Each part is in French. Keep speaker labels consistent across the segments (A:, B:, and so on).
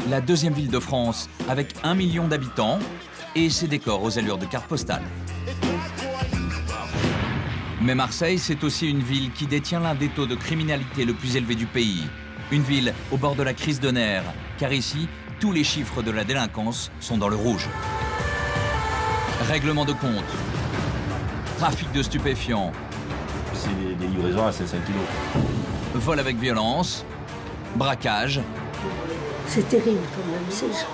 A: la deuxième ville de France, avec 1 million d'habitants et ses décors aux allures de carte postale. Mais Marseille, c'est aussi une ville qui détient l'un des taux de criminalité le plus élevé du pays. Une ville au bord de la crise de nerfs, car ici, tous les chiffres de la délinquance sont dans le rouge. Règlement de compte, trafic de stupéfiants,
B: c'est des livraisons à 500 kilos.
A: Vol avec violence, braquage.
C: C'est terrible quand même, ces gens.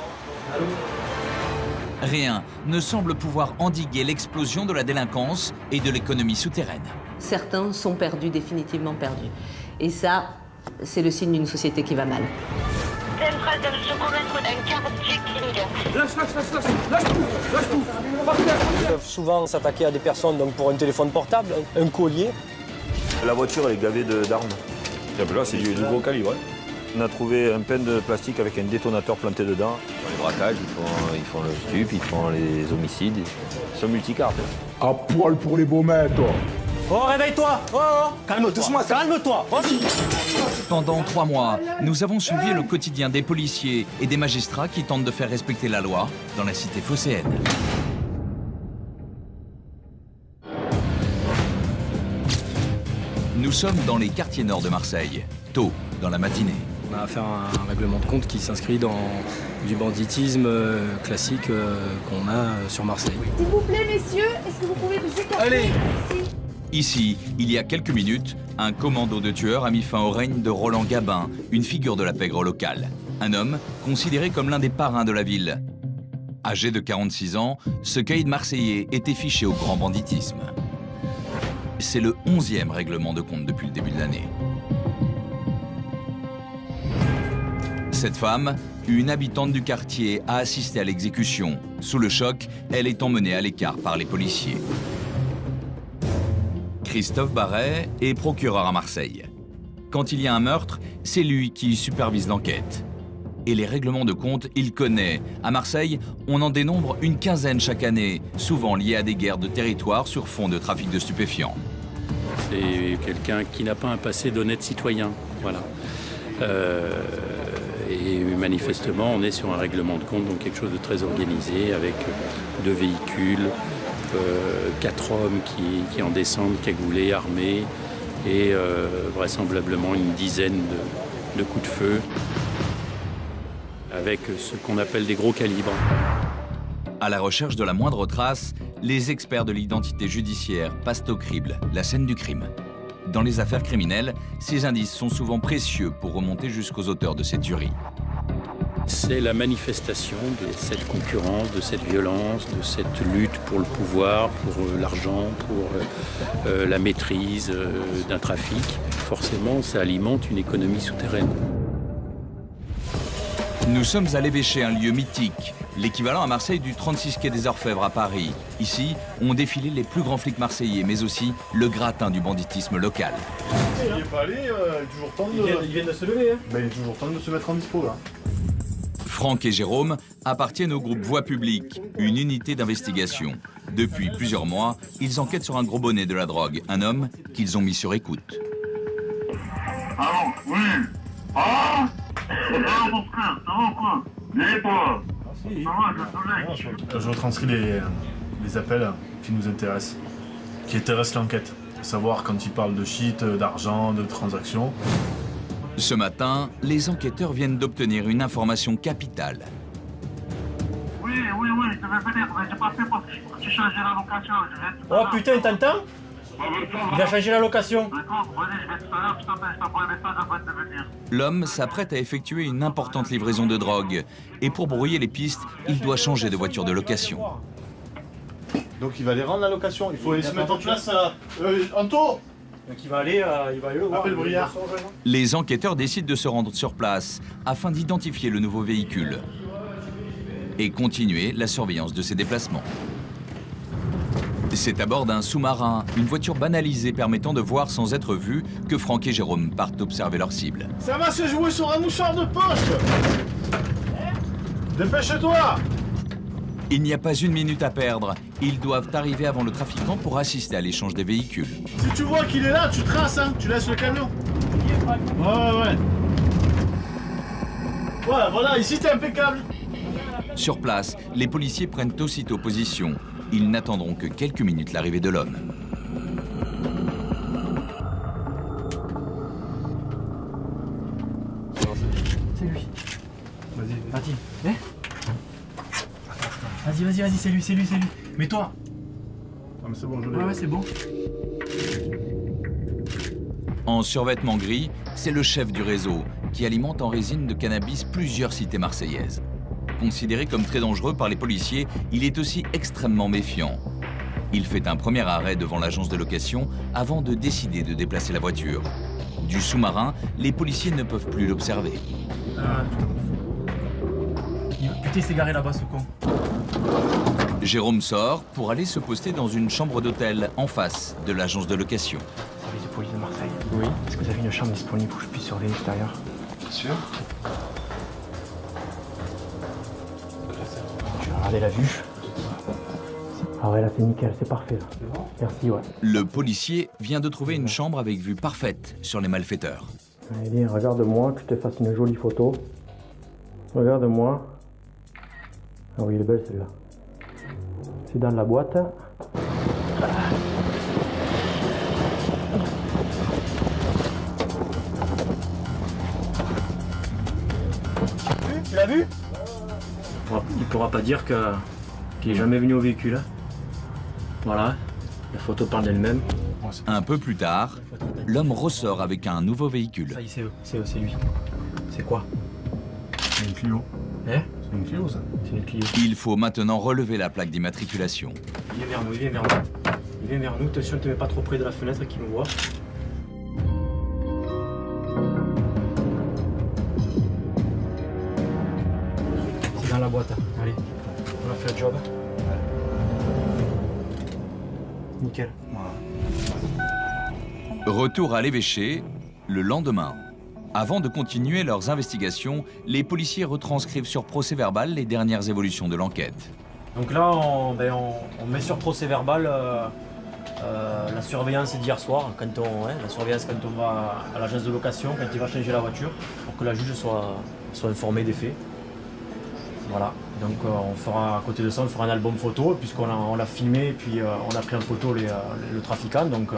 A: Rien ne semble pouvoir endiguer l'explosion de la délinquance et de l'économie souterraine.
D: Certains sont perdus, définitivement perdus. Et ça, c'est le signe d'une société qui va mal.
E: Ils peuvent souvent s'attaquer à des personnes donc pour un téléphone portable, un collier.
B: La voiture, elle est gavée d'armes. Là, c'est du gros calibre. Hein. On a trouvé un pain de plastique avec un détonateur planté dedans. Les braquages, ils font le stup, ils font les homicides. Ils sont multicartes.
F: À poil pour les beaux maîtres.
E: Oh, réveille-toi! Oh, calme-toi, calme-toi!
A: Pendant 3 mois, nous avons suivi le quotidien des policiers et des magistrats qui tentent de faire respecter la loi dans la cité phocéenne. Nous sommes dans les quartiers nord de Marseille, tôt dans la matinée.
G: On a affaire à un règlement de compte qui s'inscrit dans du banditisme classique qu'on a sur Marseille.
H: S'il vous plaît, messieurs, est-ce que vous pouvez vous écarter?
G: Allez.
A: Ici, il y a quelques minutes, un commando de tueurs a mis fin au règne de Roland Gabin, une figure de la pègre locale. Un homme considéré comme l'un des parrains de la ville. Âgé de 46 ans, ce caïd marseillais était fiché au grand banditisme. C'est le 11e règlement de compte depuis le début de l'année. Cette femme, une habitante du quartier, a assisté à l'exécution. Sous le choc, elle est emmenée à l'écart par les policiers. Christophe Barret est procureur à Marseille. Quand il y a un meurtre, c'est lui qui supervise l'enquête. Et les règlements de compte, il connaît. À Marseille, on en dénombre une quinzaine chaque année, souvent liés à des guerres de territoire sur fond de trafic de stupéfiants.
I: C'est quelqu'un qui n'a pas un passé d'honnête citoyen, voilà. Et manifestement, on est sur un règlement de compte, donc quelque chose de très organisé, avec 2 véhicules, 4 hommes qui en descendent, cagoulés, armés, et vraisemblablement une dizaine de coups de feu, avec ce qu'on appelle des gros calibres.
A: À la recherche de la moindre trace, les experts de l'identité judiciaire passent au crible la scène du crime. Dans les affaires criminelles, ces indices sont souvent précieux pour remonter jusqu'aux auteurs de ces tueries.
I: C'est la manifestation de cette concurrence, de cette violence, de cette lutte pour le pouvoir, pour l'argent, pour la maîtrise d'un trafic. Forcément, ça alimente une économie souterraine.
A: Nous sommes à l'Évêché, un lieu mythique, l'équivalent à Marseille du 36 quai des Orfèvres à Paris. Ici, ont défilé les plus grands flics marseillais, mais aussi le gratin du banditisme local.
F: Il est pas allé, il est toujours temps de...
E: Il vient de se lever, hein.
F: Ben, il est toujours temps de se mettre en dispo, là.
A: Franck et Jérôme appartiennent au groupe Voie Publique, une unité d'investigation. Depuis plusieurs mois, ils enquêtent sur un gros bonnet de la drogue, un homme qu'ils ont mis sur écoute.
J: Allô, oui. Ah, mon frère, ça va quoi? Viens pas.
F: Je retranscris les appels qui nous intéressent, qui intéressent l'enquête. Savoir quand ils parlent de shit, d'argent, de transactions.
A: Ce matin, les enquêteurs viennent d'obtenir une information capitale.
J: Oui, je vais venir, mais j'ai pas fait parce que j'ai changé la location.
E: Oh putain, t'entends? Il a changé la location.
J: D'accord, vas-y, je vais tout à l'heure, je t'envoie un message avant de venir.
A: L'homme s'apprête à effectuer une importante livraison de drogue. Et pour brouiller les pistes, il doit changer de voiture de location.
F: Donc il va aller rendre la location, il faut aller se mettre en place Anto.
E: Donc il va aller le voir.
F: Appelle Briard.
A: Les enquêteurs décident de se rendre sur place afin d'identifier le nouveau véhicule et continuer la surveillance de ses déplacements. C'est à bord d'un sous-marin, une voiture banalisée permettant de voir sans être vu, que Franck et Jérôme partent observer leur cible.
F: Ça va se jouer sur un mouchoir de poche. Dépêche-toi.
A: Il n'y a pas une minute à perdre. Ils doivent arriver avant le trafiquant pour assister à l'échange des véhicules.
F: Si tu vois qu'il est là, tu traces, hein, tu laisses le camion. Ouais. Ouais, voilà, ici c'est impeccable.
A: Sur place, les policiers prennent aussitôt position. Ils n'attendront que quelques minutes l'arrivée de l'homme.
G: C'est lui. Vas-y. Vas-y, c'est lui. Mets-toi.
F: Ah, mais c'est bon, je l'ai.
G: Ouais, c'est bon.
A: En survêtement gris, c'est le chef du réseau qui alimente en résine de cannabis plusieurs cités marseillaises. Considéré comme très dangereux par les policiers, il est aussi extrêmement méfiant. Il fait un premier arrêt devant l'agence de location avant de décider de déplacer la voiture. Du sous-marin, les policiers ne peuvent plus l'observer.
G: Putain, il s'est garé là-bas, ce con.
A: Jérôme sort pour aller se poster dans une chambre d'hôtel en face de l'agence de location.
G: Service de police de Marseille. Oui. Est-ce que vous avez une chambre disponible où je puisse surveiller l'extérieur?
F: Bien sûr.
G: Je vais regarder la vue. Ah ouais, là c'est nickel, c'est parfait. Là. Merci, ouais.
A: Le policier vient de trouver une chambre avec vue parfaite sur les malfaiteurs.
G: Allez, viens, regarde-moi, que je te fasse une jolie photo. Regarde-moi. Ah oui, elle est belle celle-là. C'est dans la boîte. Tu l'as vu? Il pourra pas dire qu'il est jamais venu au véhicule. Voilà, la photo parle d'elle-même.
A: Un peu plus tard, l'homme ressort avec un nouveau véhicule.
G: Ça y est, c'est lui. C'est quoi?
F: C'est une Clio.
G: Hein?
F: C'est une Clio, ça.
G: C'est une Clio.
A: Il faut maintenant relever la plaque d'immatriculation.
G: Il vient vers nous. Attention, ne te mets pas trop près de la fenêtre qu'il me voit. C'est dans la boîte. Allez, on a fait le job. Nickel.
A: Retour à l'évêché, le lendemain. Avant de continuer leurs investigations, les policiers retranscrivent sur procès-verbal les dernières évolutions de l'enquête.
E: Donc là, on met sur procès-verbal la surveillance d'hier soir, la surveillance quand on va à l'agence de location, quand il va changer la voiture, pour que la juge soit informée des faits. Voilà, donc on fera, à côté de ça, on fera un album photo, puisqu'on l'a filmé, et puis on a pris en photo le trafiquant, donc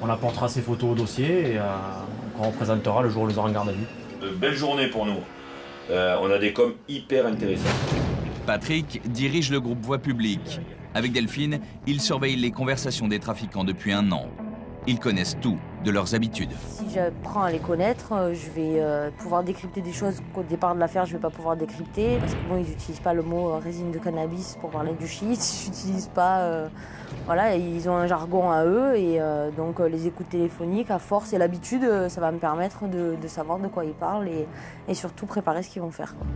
E: on apportera ces photos au dossier et on représentera le jour où on les aura en garde à vue.
B: Belle journée pour nous. On a des coms hyper intéressants.
A: Patrick dirige le groupe Voix publique. Avec Delphine, il surveille les conversations des trafiquants depuis 1 an. Ils connaissent tout de leurs habitudes.
K: Si j'apprends à les connaître, je vais pouvoir décrypter des choses qu'au départ de l'affaire, je ne vais pas pouvoir décrypter. Parce que bon, ils n'utilisent pas le mot résine de cannabis pour parler du shit. Ils n'utilisent pas... voilà, ils ont un jargon à eux. Et donc les écoutes téléphoniques, à force et l'habitude, ça va me permettre de savoir de quoi ils parlent et surtout préparer ce qu'ils vont faire, quoi.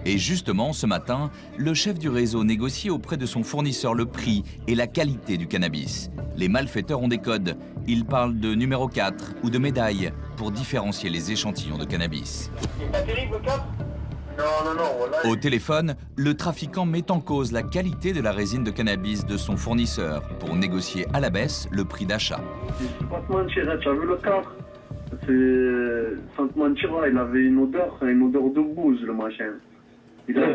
A: Et justement, ce matin, le chef du réseau négocie auprès de son fournisseur le prix et la qualité du cannabis. Les malfaiteurs ont des codes. Ils parlent de numéro 4 ou de médaille pour différencier les échantillons de cannabis.
J: C'est pas terrible, le 4? Non.
A: Au téléphone, le trafiquant met en cause la qualité de la résine de cannabis de son fournisseur pour négocier à la baisse le prix d'achat.
J: Pas te mentir, tu as vu le 4? Sans te mentir, il avait une odeur de bouse, le machin. Tu as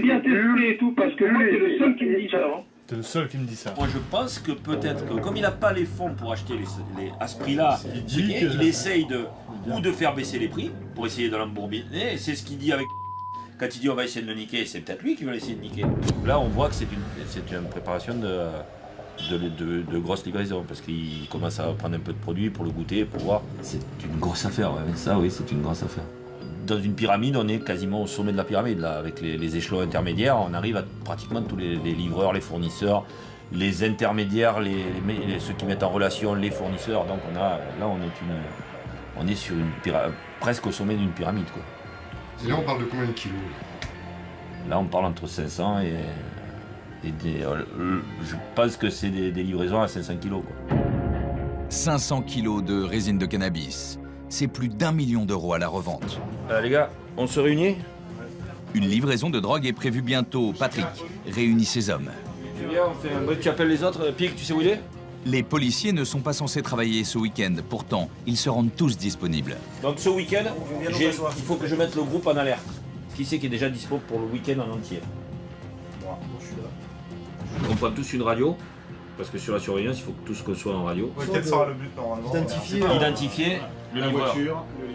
J: bien testé et tout, parce que moi, c'est le seul qui me dit ça.
F: T'es le seul qui me dit ça.
L: Moi je pense que peut-être que comme il n'a pas les fonds pour acheter à ce prix-là, il essaye ou de faire baisser les prix pour essayer de l'embourbiner. C'est ce qu'il dit avec quand il dit on va essayer de le niquer, c'est peut-être lui qui va essayer de niquer. Là on voit que c'est une préparation de grosses livraisons parce qu'il commence à prendre un peu de produit pour le goûter, pour voir. C'est une grosse affaire, ouais. Ça oui, c'est une grosse affaire. Dans une pyramide, on est quasiment au sommet de la pyramide, là, avec les échelons intermédiaires. On arrive à pratiquement tous les livreurs, les fournisseurs, les intermédiaires, ceux qui mettent en relation les fournisseurs. Donc on est sur presque au sommet d'une pyramide, quoi.
M: Et là, on parle de combien de kilos?
L: Là, on parle entre 500 et je pense que c'est des livraisons à 500 kilos, quoi.
A: 500 kilos de résine de cannabis. C'est plus d'1 million d'euros à la revente.
B: Les gars, on se réunit?
A: Une livraison de drogue est prévue bientôt. Patrick réunit ses hommes.
B: Tu viens, on fait un bruit, tu appelles les autres. Pic, tu sais où il est?
A: Les policiers ne sont pas censés travailler ce week-end, pourtant, ils se rendent tous disponibles.
L: Donc ce week-end, il faut que je mette le groupe en alerte. Qui c'est qui est déjà dispo pour le week-end en entier?
E: Moi, je suis là.
L: On prend tous une radio, parce que sur la surveillance, il faut que tous qu'on soit en radio.
F: Quel sera le but normalement?
L: Identifier le livreur.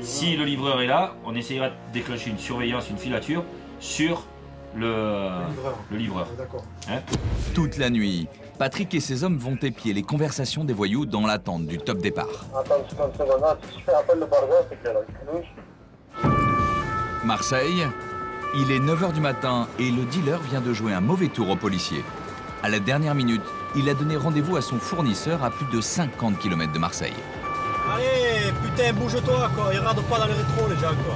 L: Si le livreur est là, on essayera de déclencher une surveillance, une filature sur le livreur.
M: D'accord.
L: Hein?
A: Toute la nuit, Patrick et ses hommes vont épier les conversations des voyous dans l'attente du top départ. Marseille, il est 9 h du matin et le dealer vient de jouer un mauvais tour aux policiers. À la dernière minute, il a donné rendez-vous à son fournisseur à plus de 50 km de Marseille.
E: Allez, putain, bouge-toi, quoi. Il rade pas dans le rétro, les gens, quoi.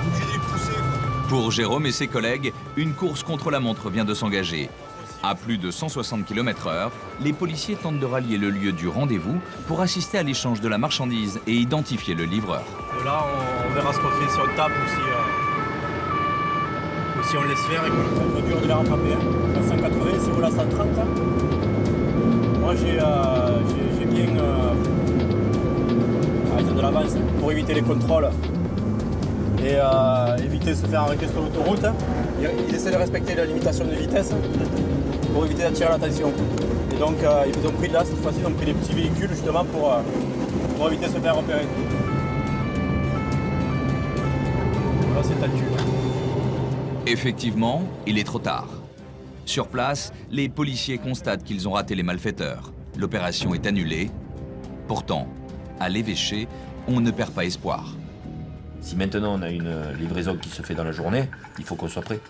E: Obligé de les pousser, quoi.
A: Pour Jérôme et ses collègues, une course contre la montre vient de s'engager. À plus de 160 km/h, les policiers tentent de rallier le lieu du rendez-vous pour assister à l'échange de la marchandise et identifier le livreur.
E: Et là, on verra ce qu'on fait, si on tape ou si on laisse faire et qu'on peut dur de les rattraper. Hein. À 180, si vous la 130. Hein. Moi, j'ai bien ils ont de l'avance pour éviter les contrôles et éviter de se faire arrêter sur l'autoroute. Hein. Ils essaient de respecter la limitation de vitesse pour éviter d'attirer l'attention. Et donc, ils ont pris là, cette fois-ci, ils ont pris des petits véhicules justement pour éviter de se faire repérer. Là, c'est tendu.
A: Effectivement, il est trop tard. Sur place, les policiers constatent qu'ils ont raté les malfaiteurs. L'opération est annulée. Pourtant, à l'évêché, on ne perd pas espoir.
L: Si maintenant on a une livraison qui se fait dans la journée, il faut qu'on soit prêt.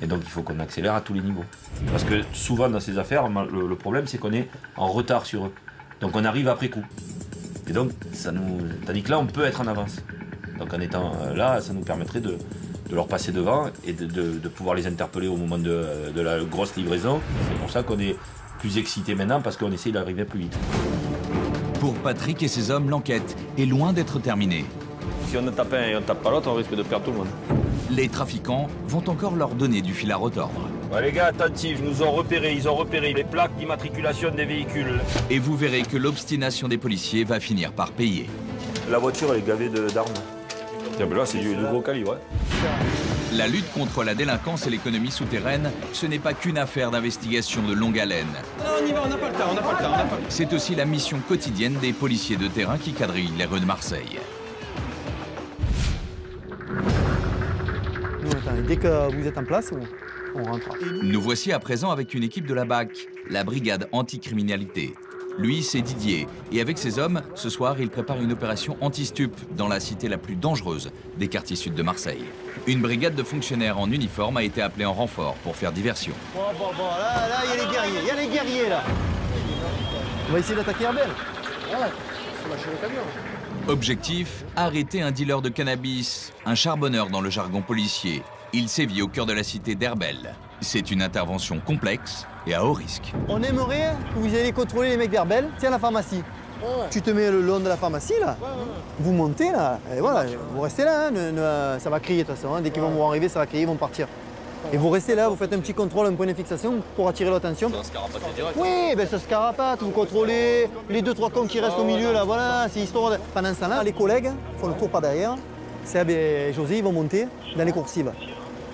L: Et donc il faut qu'on accélère à tous les niveaux. Parce que souvent dans ces affaires, le problème c'est qu'on est en retard sur eux. Donc on arrive après coup. Et donc tandis que là on peut être en avance. Donc en étant là, ça nous permettrait de leur passer devant et de pouvoir les interpeller au moment de la grosse livraison. C'est pour ça qu'on est plus excité maintenant parce qu'on essaye d'arriver plus vite.
A: Pour Patrick et ses hommes, l'enquête est loin d'être terminée.
B: Si on ne tape un et on ne tape pas l'autre, on risque de perdre tout le monde.
A: Les trafiquants vont encore leur donner du fil à retordre.
L: Ouais, les gars, attentifs, ils ont repéré les plaques d'immatriculation des véhicules.
A: Et vous verrez que l'obstination des policiers va finir par payer.
B: La voiture, elle est gavée d'armes. Là, c'est du gros calibre. Hein.
A: La lutte contre la délinquance et l'économie souterraine, ce n'est pas qu'une affaire d'investigation de longue haleine.
E: Non, on y va, on n'a pas le temps,
A: C'est aussi la mission quotidienne des policiers de terrain qui quadrillent les rues de Marseille.
N: Dès que vous êtes en place, on rentre.
A: Nous voici à présent avec une équipe de la BAC, la brigade anticriminalité. Lui, c'est Didier, et avec ses hommes, ce soir, il prépare une opération anti-stup dans la cité la plus dangereuse des quartiers sud de Marseille. Une brigade de fonctionnaires en uniforme a été appelée en renfort pour faire diversion.
N: Bon, là, il y a les guerriers, là. On va essayer d'attaquer Herbel. Ouais, faut lâcher le camion.
A: Objectif, arrêter un dealer de cannabis, un charbonneur dans le jargon policier. Il sévit au cœur de la cité d'Herbel. C'est une intervention complexe et à haut risque.
N: On aimerait que vous alliez contrôler les mecs d'Herbel, tiens la pharmacie. Ouais. Tu te mets le long de la pharmacie, là, vous montez, là, et voilà, vous restez là, hein, ça va crier de toute façon, hein. Dès qu'ils vont vous arriver, ça va crier, ils vont partir. Et vous restez là, vous faites un petit contrôle, un point de fixation pour attirer l'attention.
B: Ça se carapate direct.
N: Oui, ben ça se carapate, vous contrôlez les 2-3 cons qui restent au milieu, là, voilà, c'est histoire de... Pendant ce temps-là, les collègues font le tour par derrière, Seb et José, ils vont monter dans les coursives.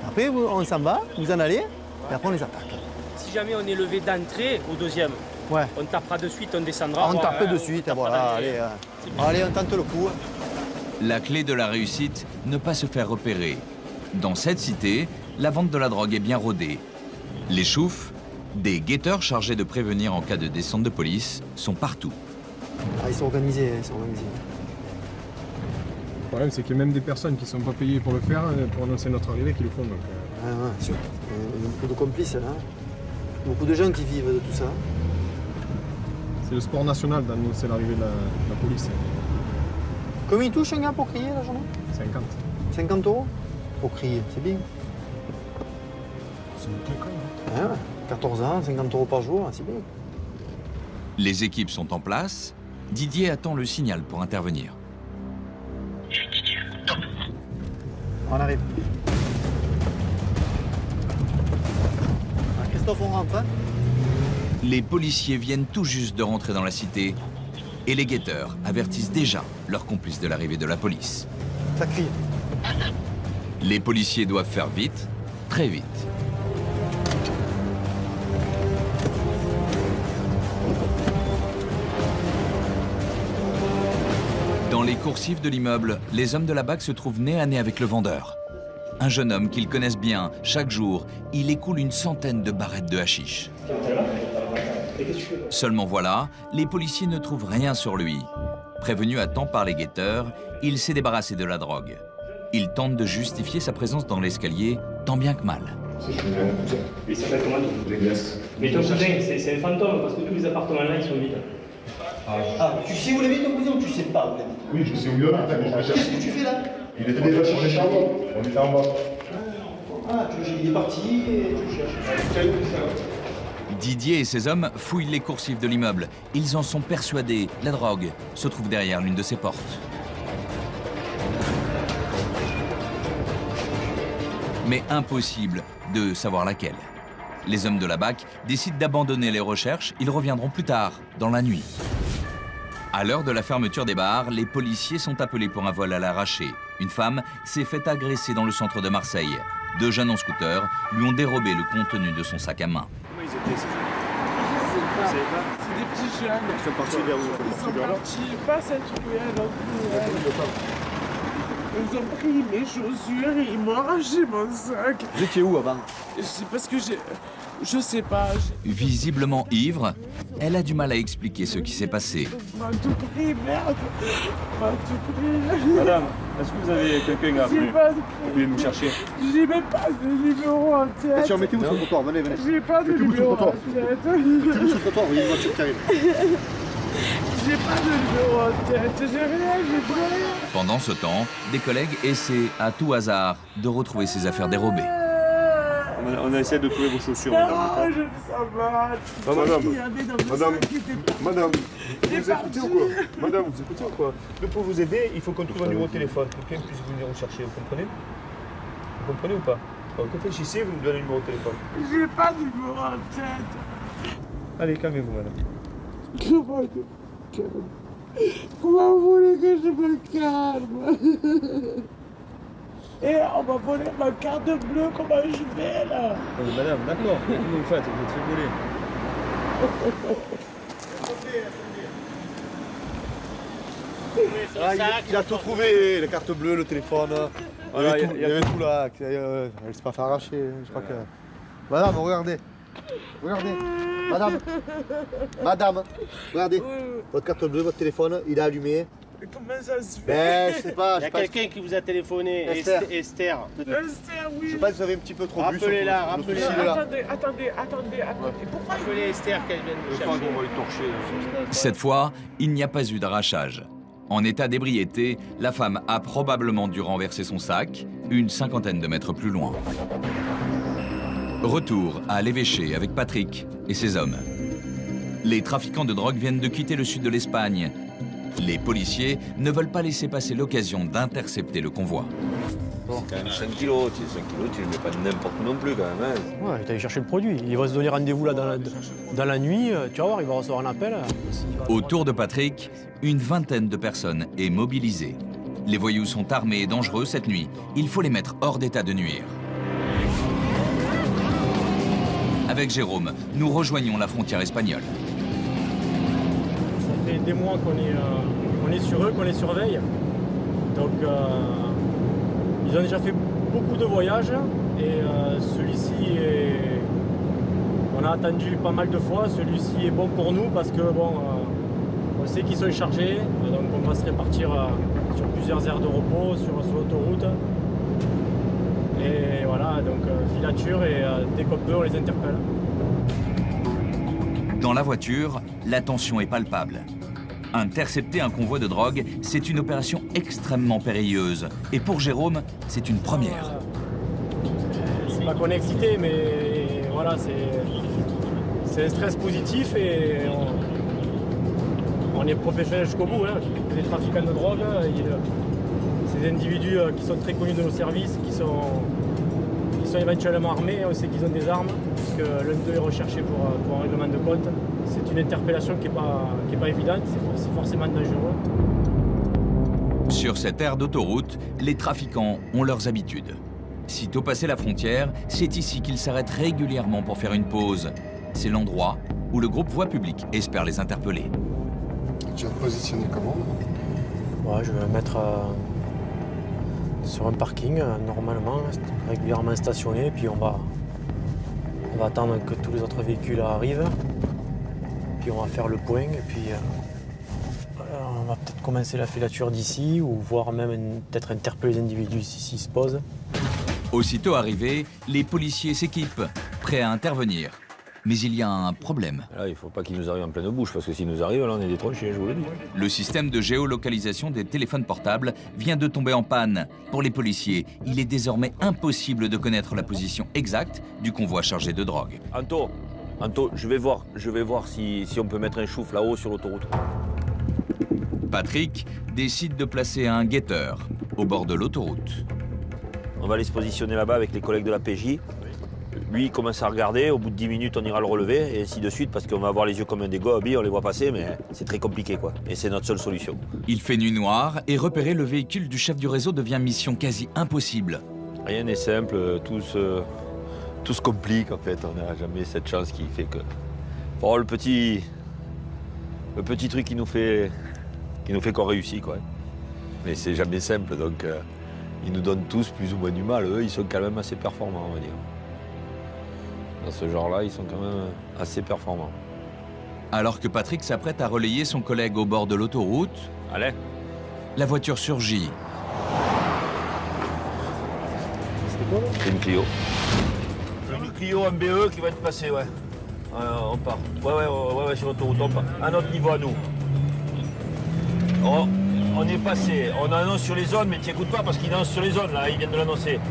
N: Après, on s'en va, vous en allez, et après on les attaque.
O: Si jamais on est levé d'entrée au deuxième,
N: ouais.
O: On tapera de suite, on descendra.
N: On tape de suite, voilà, allez, on tente le coup.
A: La clé de la réussite, ne pas se faire repérer. Dans cette cité, la vente de la drogue est bien rodée. Les choufs, des guetteurs chargés de prévenir en cas de descente de police, sont partout.
N: Ah, ils sont organisés,
P: Le problème, c'est qu'il y a même des personnes qui ne sont pas payées pour le faire, pour annoncer notre arrivée, qui le font. Donc,
N: ouais, sûr. Il y a beaucoup de complices, là. Beaucoup de gens qui vivent de tout ça.
P: C'est le sport national d'annoncer l'arrivée de la police.
N: Combien il touche un gars pour crier la journée?
P: 50.
N: 50 € pour crier, c'est bien.
P: C'est une truc, hein.
N: Ouais, 14 ans, 50 € par jour, c'est bien.
A: Les équipes sont en place. Didier attend le signal pour intervenir.
N: On arrive. Ah, Christophe, on rentre, hein?
A: Les policiers viennent tout juste de rentrer dans la cité et les guetteurs avertissent déjà leurs complices de l'arrivée de la police.
N: Ça crie.
A: Les policiers doivent faire vite, très vite. Dans les coursives de l'immeuble, les hommes de la BAC se trouvent nez à nez avec le vendeur. Un jeune homme qu'ils connaissent bien, chaque jour, il écoule une centaine de barrettes de hashish. Seulement voilà, les policiers ne trouvent rien sur lui. Prévenu à temps par les guetteurs, il s'est débarrassé de la drogue. Il tente de justifier sa présence dans l'escalier, tant bien que mal.
O: Et ça fait comment ton cousin? Mais ton cousin, c'est un fantôme, parce que tous les appartements là, ils sont vides.
N: Ah, tu sais où il est ton cousin ou tu sais pas où il est?
M: Oui, je sais où il est.
N: Qu'est-ce que tu fais là?
M: Il était déjà sur les charbons. On était en bas.
N: Ah, il est parti et tu cherches.
A: Didier et ses hommes fouillent les coursives de l'immeuble. Ils en sont persuadés, la drogue se trouve derrière l'une de ses portes. Mais impossible de savoir laquelle. Les hommes de la BAC décident d'abandonner les recherches. Ils reviendront plus tard, dans la nuit. À l'heure de la fermeture des bars, les policiers sont appelés pour un vol à l'arraché. Une femme s'est fait agresser dans le centre de Marseille. 2 jeunes en scooter lui ont dérobé le contenu de son sac à main.
Q: Comment ils étaient ces jeunes? C'est des petits jeunes.
M: Ils sont partis vers où?
Q: Ils sont partis, pas cette ruelle, ils ont pris mes chaussures et ils m'ont arraché mon sac.
N: Vous étiez où avant?
Q: C'est parce que je sais pas.
A: Visiblement ivre, elle a du mal à expliquer ce qui s'est passé.
Q: M'a tout pris, merde. M'a tout pris.
B: Madame, est-ce que vous avez quelqu'un à appeler? Vous pouvez nous chercher?
Q: J'ai même pas de numéro en tête.
N: Tiens, mettez-vous sur le trottoir, venez.
Q: J'ai pas de numéro en tête.
N: Mettez-vous sur le trottoir, vous voyez une voiture qui arrive.
Q: J'ai pas de numéro en tête, j'ai rien, j'ai plus rien.
A: Pendant ce temps, des collègues essaient à tout hasard de retrouver ses affaires dérobées.
B: On a essayé de trouver vos chaussures.
Q: Non, je ne sais pas.
M: Madame, vous écoutez ou quoi? Madame, vous écoutez ou quoi?
B: Nous, pour vous aider, il faut qu'on trouve un numéro de téléphone. Que quelqu'un puisse venir vous chercher, vous comprenez? Vous comprenez ou pas? Alors, réfléchissez, vous nous donnez le numéro de téléphone.
Q: J'ai pas de numéro en tête.
B: Allez, calmez-vous, madame.
Q: Comment je me calme? Comment vous voulez que je me calme? Et on m'a volé ma carte bleue, comment je vais là?
B: Oui, madame, d'accord, qu'est-ce que vous faites? Vous êtes fait voler.
N: Il a tout trouvé, la carte bleue, le téléphone.
B: Voilà,
N: il y avait tout là. Elle s'est pas fait arracher. Je crois que... Madame, regardez. Regardez. Madame, regardez. Votre carte bleue, votre téléphone, il est allumé.
Q: Mais comment ça se fait?
N: Ben, je sais pas.
O: Il y a quelqu'un qui vous a téléphoné, Esther.
Q: Esther, oui.
N: Je sais pas si vous avez un petit peu trop bu.
O: Rappelez-la.
Q: Attendez.
O: Pourquoi appelez Esther qu'elle vienne nous chercher?
B: On va le torcher.
A: Cette fois, il n'y a pas eu d'arrachage. En état d'ébriété, la femme a probablement dû renverser son sac une 50aine de mètres plus loin. Retour à l'évêché avec Patrick et ses hommes. Les trafiquants de drogue viennent de quitter le sud de l'Espagne. Les policiers ne veulent pas laisser passer l'occasion d'intercepter le convoi.
B: C'est quand même 5 kilos, tu ne le mets pas n'importe où non plus quand même. Hein.
E: Ouais, il est allé chercher le produit. Il va se donner rendez-vous là dans la nuit, tu vas voir, il va recevoir un appel.
A: Autour de Patrick, une vingtaine de personnes est mobilisée. Les voyous sont armés et dangereux cette nuit. Il faut les mettre hors d'état de nuire. Avec Jérôme, nous rejoignons la frontière espagnole.
E: Ça fait des mois qu'on est sur eux, qu'on les surveille. Donc, ils ont déjà fait beaucoup de voyages et celui-ci est... On a attendu pas mal de fois, celui-ci est bon pour nous parce que bon, on sait qu'ils sont chargés, donc on va se répartir sur plusieurs aires de repos, sur l'autoroute. Et voilà, donc filature et dès qu'on peut, on les interpelle.
A: Dans la voiture, la tension est palpable. Intercepter un convoi de drogue, c'est une opération extrêmement périlleuse. Et pour Jérôme, c'est une première.
E: C'est pas qu'on est excité, mais voilà, c'est un stress positif et on est professionnel jusqu'au bout. Hein. Les trafiquants de drogue, c'est des individus qui sont très connus de nos services, qui sont sont éventuellement armés, on sait qu'ils ont des armes, puisque l'un d'eux est recherché pour un règlement de compte. C'est une interpellation qui est pas évidente, c'est forcément dangereux.
A: Sur cette aire d'autoroute, les trafiquants ont leurs habitudes. Sitôt passé la frontière, c'est ici qu'ils s'arrêtent régulièrement pour faire une pause. C'est l'endroit où le groupe Voie Publique espère les interpeller.
P: Tu vas te positionner comment?
E: Ouais, je vais me mettre sur un parking, normalement, régulièrement stationné, puis on va attendre que tous les autres véhicules arrivent, puis on va faire le point, et puis on va peut-être commencer la filature d'ici, ou voire même peut-être interpeller les individus s'ils se posent.
A: Aussitôt arrivés, les policiers s'équipent, prêts à intervenir. Mais il y a un problème.
B: Là, il ne faut pas qu'ils nous arrivent en pleine bouche, parce que s'ils nous arrivent, là, on est détronchés, je vous le dis.
A: Le système de géolocalisation des téléphones portables vient de tomber en panne. Pour les policiers, il est désormais impossible de connaître la position exacte du convoi chargé de drogue.
B: Anto, je vais voir si on peut mettre un chouf là-haut sur l'autoroute.
A: Patrick décide de placer un guetteur au bord de l'autoroute.
B: On va aller se positionner là-bas avec les collègues de la PJ. Lui, il commence à regarder, au bout de 10 minutes, on ira le relever, et ainsi de suite, parce qu'on va avoir les yeux comme un des gobies, on les voit passer, mais c'est très compliqué, quoi. Et c'est notre seule solution.
A: Il fait nuit noire, et repérer le véhicule du chef du réseau devient mission quasi impossible.
B: Rien n'est simple, tout se complique, en fait. On n'a jamais cette chance qui fait que... Bon, le petit truc qui nous fait qu'on réussit, quoi. Mais c'est jamais simple, donc ils nous donnent tous plus ou moins du mal. Eux, ils sont quand même assez performants, on va dire. Dans ce genre-là, ils sont quand même assez performants.
A: Alors que Patrick s'apprête à relayer son collègue au bord de l'autoroute,
B: allez,
A: la voiture surgit.
B: C'était quoi, là? C'est une Clio. Une Clio MBE qui va être passée, ouais. On part. Ouais, sur l'autoroute, on part. À notre niveau, à nous. On est passé. On annonce sur les zones, mais tu n'écoutes pas parce qu'il annonce sur les zones, là. Ils viennent de l'annoncer.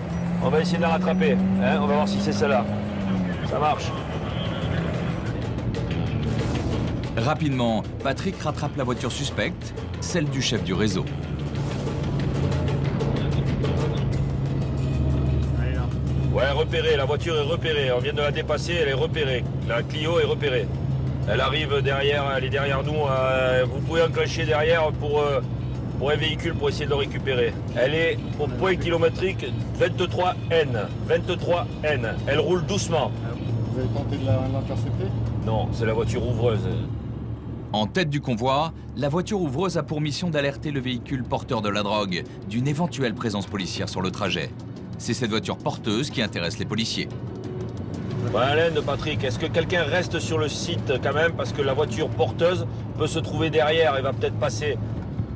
B: On va essayer de la rattraper. Hein, on va voir si c'est celle-là. Ça marche.
A: Rapidement, Patrick rattrape la voiture suspecte, celle du chef du réseau.
B: Ouais, repérée, la voiture est repérée. On vient de la dépasser, elle est repérée. La Clio est repérée. Elle arrive derrière, elle est derrière nous. Vous pouvez enclencher derrière pour un véhicule pour essayer de le récupérer. Elle est au point kilométrique 23N. 23N. Elle roule doucement.
P: Vous avez tenté de l'intercepter?
B: Non, c'est la voiture ouvreuse.
A: En tête du convoi, la voiture ouvreuse a pour mission d'alerter le véhicule porteur de la drogue d'une éventuelle présence policière sur le trajet. C'est cette voiture porteuse qui intéresse les policiers.
B: Alain, Patrick, est-ce que quelqu'un reste sur le site quand même? Parce que la voiture porteuse peut se trouver derrière et va peut-être passer.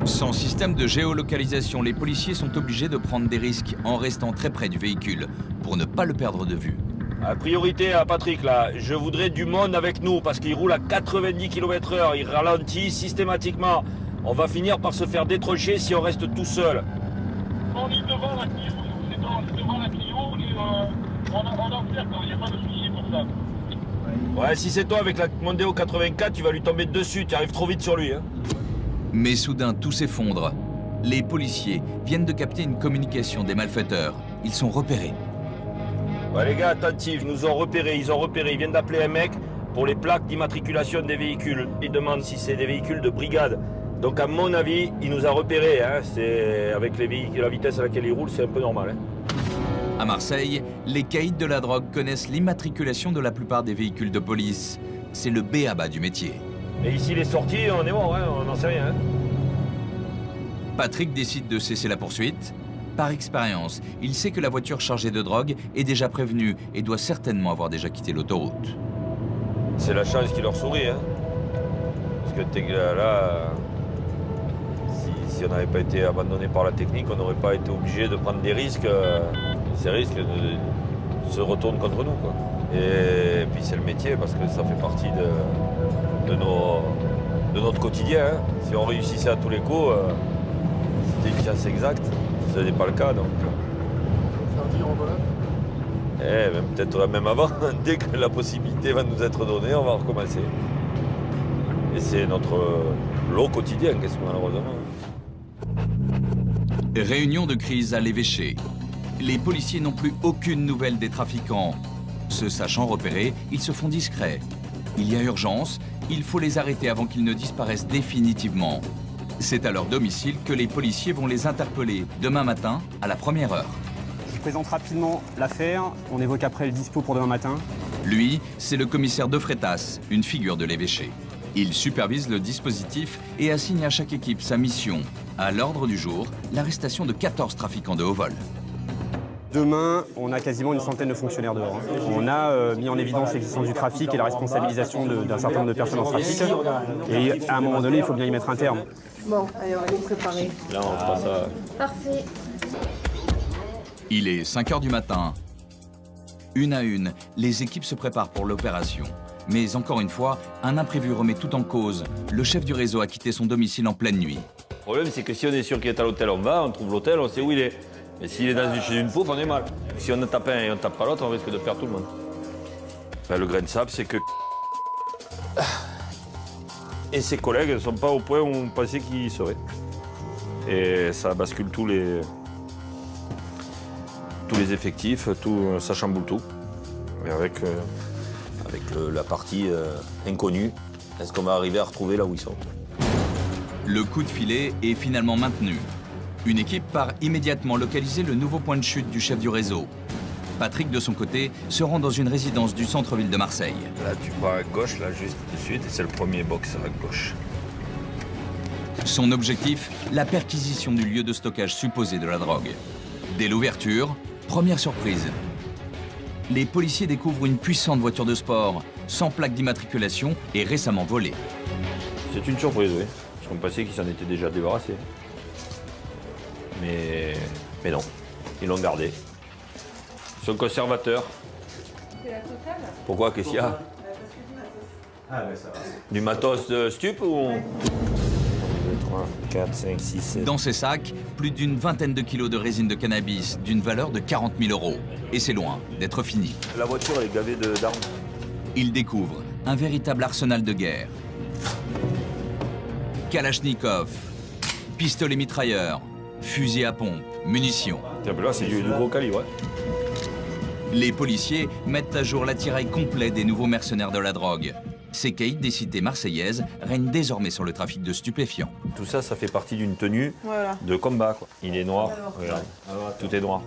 A: Sans système de géolocalisation, les policiers sont obligés de prendre des risques en restant très près du véhicule pour ne pas le perdre de vue.
B: Priorité à Patrick, là, je voudrais du monde avec nous parce qu'il roule à 90 km/h, il ralentit systématiquement. On va finir par se faire détrocher si on reste tout seul.
Q: On est devant la Clio, c'est devant la Clio et on observe, il n'y a pas de souci pour ça.
B: Ouais, si c'est toi avec la Mondeo 84, tu vas lui tomber dessus, tu arrives trop vite sur lui. Hein.
A: Mais soudain, tout s'effondre. Les policiers viennent de capter une communication des malfaiteurs. Ils sont repérés.
B: Ouais, les gars, attentifs, ils nous ont repérés, ils viennent d'appeler un mec pour les plaques d'immatriculation des véhicules. Ils demandent si c'est des véhicules de brigade. Donc à mon avis, il nous a repérés. Hein. C'est avec les véhicules, la vitesse à laquelle ils roulent, c'est un peu normal. Hein.
A: À Marseille, les caïds de la drogue connaissent l'immatriculation de la plupart des véhicules de police. C'est le b.a.-ba du métier.
B: Et ici, les sorties, on est bon, hein, on n'en sait rien. Hein.
A: Patrick décide de cesser la poursuite. Par expérience, il sait que la voiture chargée de drogue est déjà prévenue et doit certainement avoir déjà quitté l'autoroute.
B: C'est la chance qui leur sourit, hein. Parce que là, si on n'avait pas été abandonné par la technique, on n'aurait pas été obligé de prendre des risques. Ces risques se retournent contre nous, quoi. Et puis c'est le métier parce que ça fait partie de notre quotidien. Hein. Si on réussissait à tous les coups, c'était une chance exacte. Ce n'est pas le cas, donc. Peut-être même avant, dès que la possibilité va nous être donnée, on va recommencer. Et c'est notre lot quotidien, qu'est-ce que malheureusement.
A: Réunion de crise à l'évêché. Les policiers n'ont plus aucune nouvelle des trafiquants. Se sachant repérés, ils se font discrets. Il y a urgence, il faut les arrêter avant qu'ils ne disparaissent définitivement. C'est à leur domicile que les policiers vont les interpeller demain matin à la première heure.
R: Je présente rapidement l'affaire, on évoque après le dispo pour demain matin.
A: Lui, c'est le commissaire de Freitas, une figure de l'évêché. Il supervise le dispositif et assigne à chaque équipe sa mission. À l'ordre du jour, l'arrestation de 14 trafiquants de haut vol.
R: Demain, on a quasiment une centaine de fonctionnaires dehors. On a mis en évidence l'existence du trafic et la responsabilisation d'un certain nombre de personnes en trafic. Et à un moment donné, il faut bien y mettre un terme.
H: Bon, allez, on va les préparer.
B: Là, on fera ça.
H: Parfait.
A: Il est 5 h du matin. Une à une, les équipes se préparent pour l'opération. Mais encore une fois, un imprévu remet tout en cause. Le chef du réseau a quitté son domicile en pleine nuit.
B: Le problème, c'est que si on est sûr qu'il est à l'hôtel, on va, on trouve l'hôtel, on sait où il est. Mais s'il est chez une pauvre, on est mal. Si on en tape un et on ne tape pas l'autre, on risque de perdre tout le monde. Ben, le grain de sable, c'est que... Et ses collègues ne sont pas au point où on pensait qu'ils seraient. Et ça bascule tous les effectifs, ça chamboule tout. Et avec la partie inconnue, est-ce qu'on va arriver à retrouver là où ils sont?
A: Le coup de filet est finalement maintenu. Une équipe part immédiatement localiser le nouveau point de chute du chef du réseau. Patrick, de son côté, se rend dans une résidence du centre-ville de Marseille.
B: Là, tu pars à gauche, là, juste de suite, et c'est le premier box à gauche.
A: Son objectif, la perquisition du lieu de stockage supposé de la drogue. Dès l'ouverture, première surprise. Les policiers découvrent une puissante voiture de sport, sans plaque d'immatriculation et récemment volée.
B: C'est une surprise, oui. Parce qu'on pensait qu'ils s'en étaient déjà débarrassés. Mais non, ils l'ont gardé. Ils sont conservateurs. Pourquoi? Qu'est-ce qu'il y a? Du matos de stup ou... 1, 2, 3, 4, 5, 6, 7...
A: Dans ces sacs, plus d'une vingtaine de kilos de résine de cannabis d'une valeur de 40 000 €. Et c'est loin d'être fini.
B: La voiture, elle est gavée d'armes.
A: Ils découvrent un véritable arsenal de guerre. Kalachnikov, pistolet mitrailleur, fusil à pompe, munitions.
B: Là, c'est du gros calibre.
A: Les policiers mettent à jour l'attirail complet des nouveaux mercenaires de la drogue. Ces caïds des cités marseillaises règnent désormais sur le trafic de stupéfiants.
B: Tout ça, ça fait partie d'une tenue de combat, quoi. Il est noir, regarde. Tout est noir.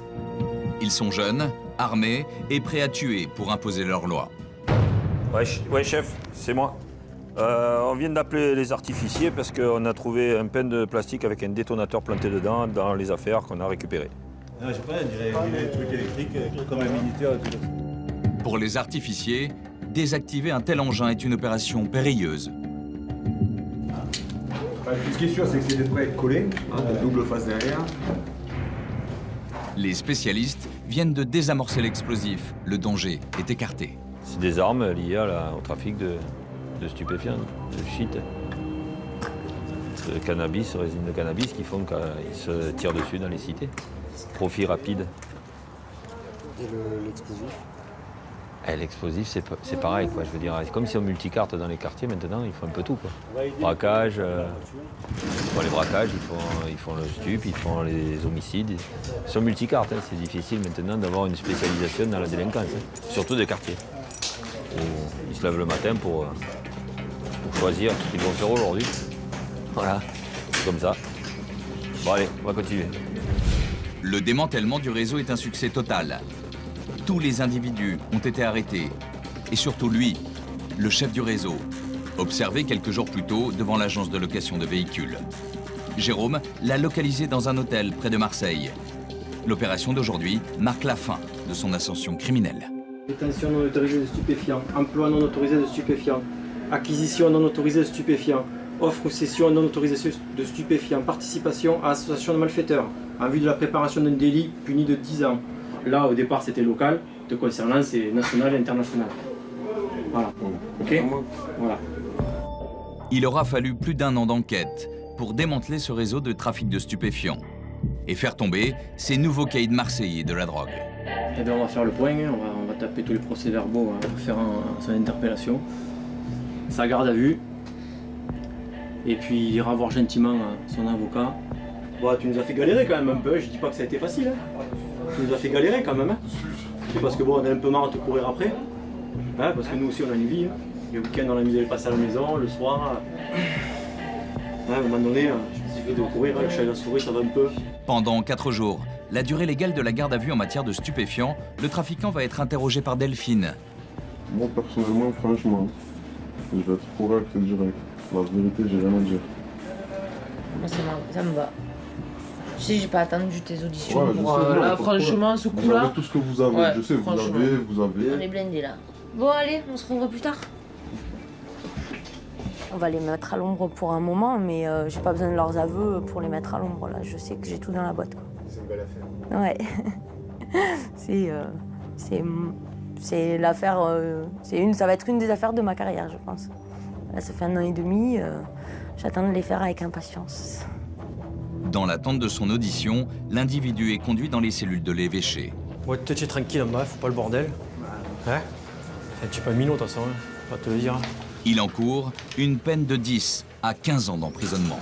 A: Ils sont jeunes, armés et prêts à tuer pour imposer leur loi.
B: Ouais, chef, c'est moi. On vient d'appeler les artificiers parce qu'on a trouvé un pain de plastique avec un détonateur planté dedans dans les affaires qu'on a récupérées.
S: Non, je sais pas, on dirait des trucs électriques comme un militaire.
A: Pour les artificiers, désactiver un tel engin est une opération périlleuse.
S: Ce qui est sûr, c'est que c'est prêt à être collé, de double face derrière.
A: Les spécialistes viennent de désamorcer l'explosif. Le danger est écarté.
B: C'est des armes liées au trafic de stupéfiants, de shit. De cannabis, résine de cannabis qui font qu'ils se tirent dessus dans les cités. Profit rapide.
S: Et l'explosif?
B: L'explosif, c'est pareil, quoi. Je veux dire, c'est comme si on multicarte dans les quartiers maintenant, ils font un peu tout, quoi. Braquage, ils font les braquages, ils font le stup, ils font les homicides. Ils sont multicartes, hein. C'est difficile maintenant d'avoir une spécialisation dans la délinquance, hein. Surtout des quartiers. Où ils se lèvent le matin pour choisir ce qu'ils vont faire aujourd'hui. Voilà, c'est comme ça. Bon allez, on va continuer.
A: Le démantèlement du réseau est un succès total. Tous les individus ont été arrêtés. Et surtout lui, le chef du réseau, observé quelques jours plus tôt devant l'agence de location de véhicules. Jérôme l'a localisé dans un hôtel près de Marseille. L'opération d'aujourd'hui marque la fin de son ascension criminelle.
G: Détention non autorisée de stupéfiants, emploi non autorisé de stupéfiants, acquisition non autorisée de stupéfiants, offre ou cession non autorisée de stupéfiants, participation à association de malfaiteurs, en vue de la préparation d'un délit puni de 10 ans. Là, au départ, c'était local, te concernant, c'est national et international. Voilà. Ok ? Voilà.
A: Il aura fallu plus d'1 an d'enquête pour démanteler ce réseau de trafic de stupéfiants et faire tomber ces nouveaux caïds marseillais de la drogue.
G: Eh bien, on va faire le point, on va taper tous les procès-verbaux pour faire son interpellation, sa garde à vue, et puis il ira voir gentiment son avocat. Bon, tu nous as fait galérer quand même un peu, je dis pas que ça a été facile. Hein. Tu nous as fait galérer quand même. Hein. C'est parce que bon, on a un peu marre de te courir après. Hein, parce que nous aussi on a une vie. Hein. Le week-end on a mis les passer à la maison, le soir. Hein, à un moment donné, il suffit de courir, le chat et la souris ça va un peu.
A: Pendant 4 jours, la durée légale de la garde à vue en matière de stupéfiants, le trafiquant va être interrogé par Delphine.
M: Moi personnellement, franchement, je vais être correct et direct. La vérité, j'ai rien à dire.
K: Moi ça me va. Je sais, j'ai pas attendu tes auditions.
M: Ouais,
K: pour,
M: sais,
K: là, franchement, ce coup-là.
M: Vous avez tout ce que vous avez,
K: ouais,
M: je sais, vous avez.
K: On est blindés là. Bon, allez, on se revoit plus tard. On va les mettre à l'ombre pour un moment, mais j'ai pas besoin de leurs aveux pour les mettre à l'ombre. Là, je sais que j'ai tout dans la boîte.
S: C'est une belle affaire.
K: Ouais. c'est l'affaire. Ça va être une des affaires de ma carrière, je pense. Là, ça fait 1 an et demi. J'attends de les faire avec impatience.
A: Dans l'attente de son audition, l'individu est conduit dans les cellules de l'évêché.
E: Ouais, tu es tranquille en bas, faut pas le bordel. Hein? Tu es pas minot de toute façon, hein. Pas te le dire.
A: Il encourt une peine de 10 à 15 ans d'emprisonnement.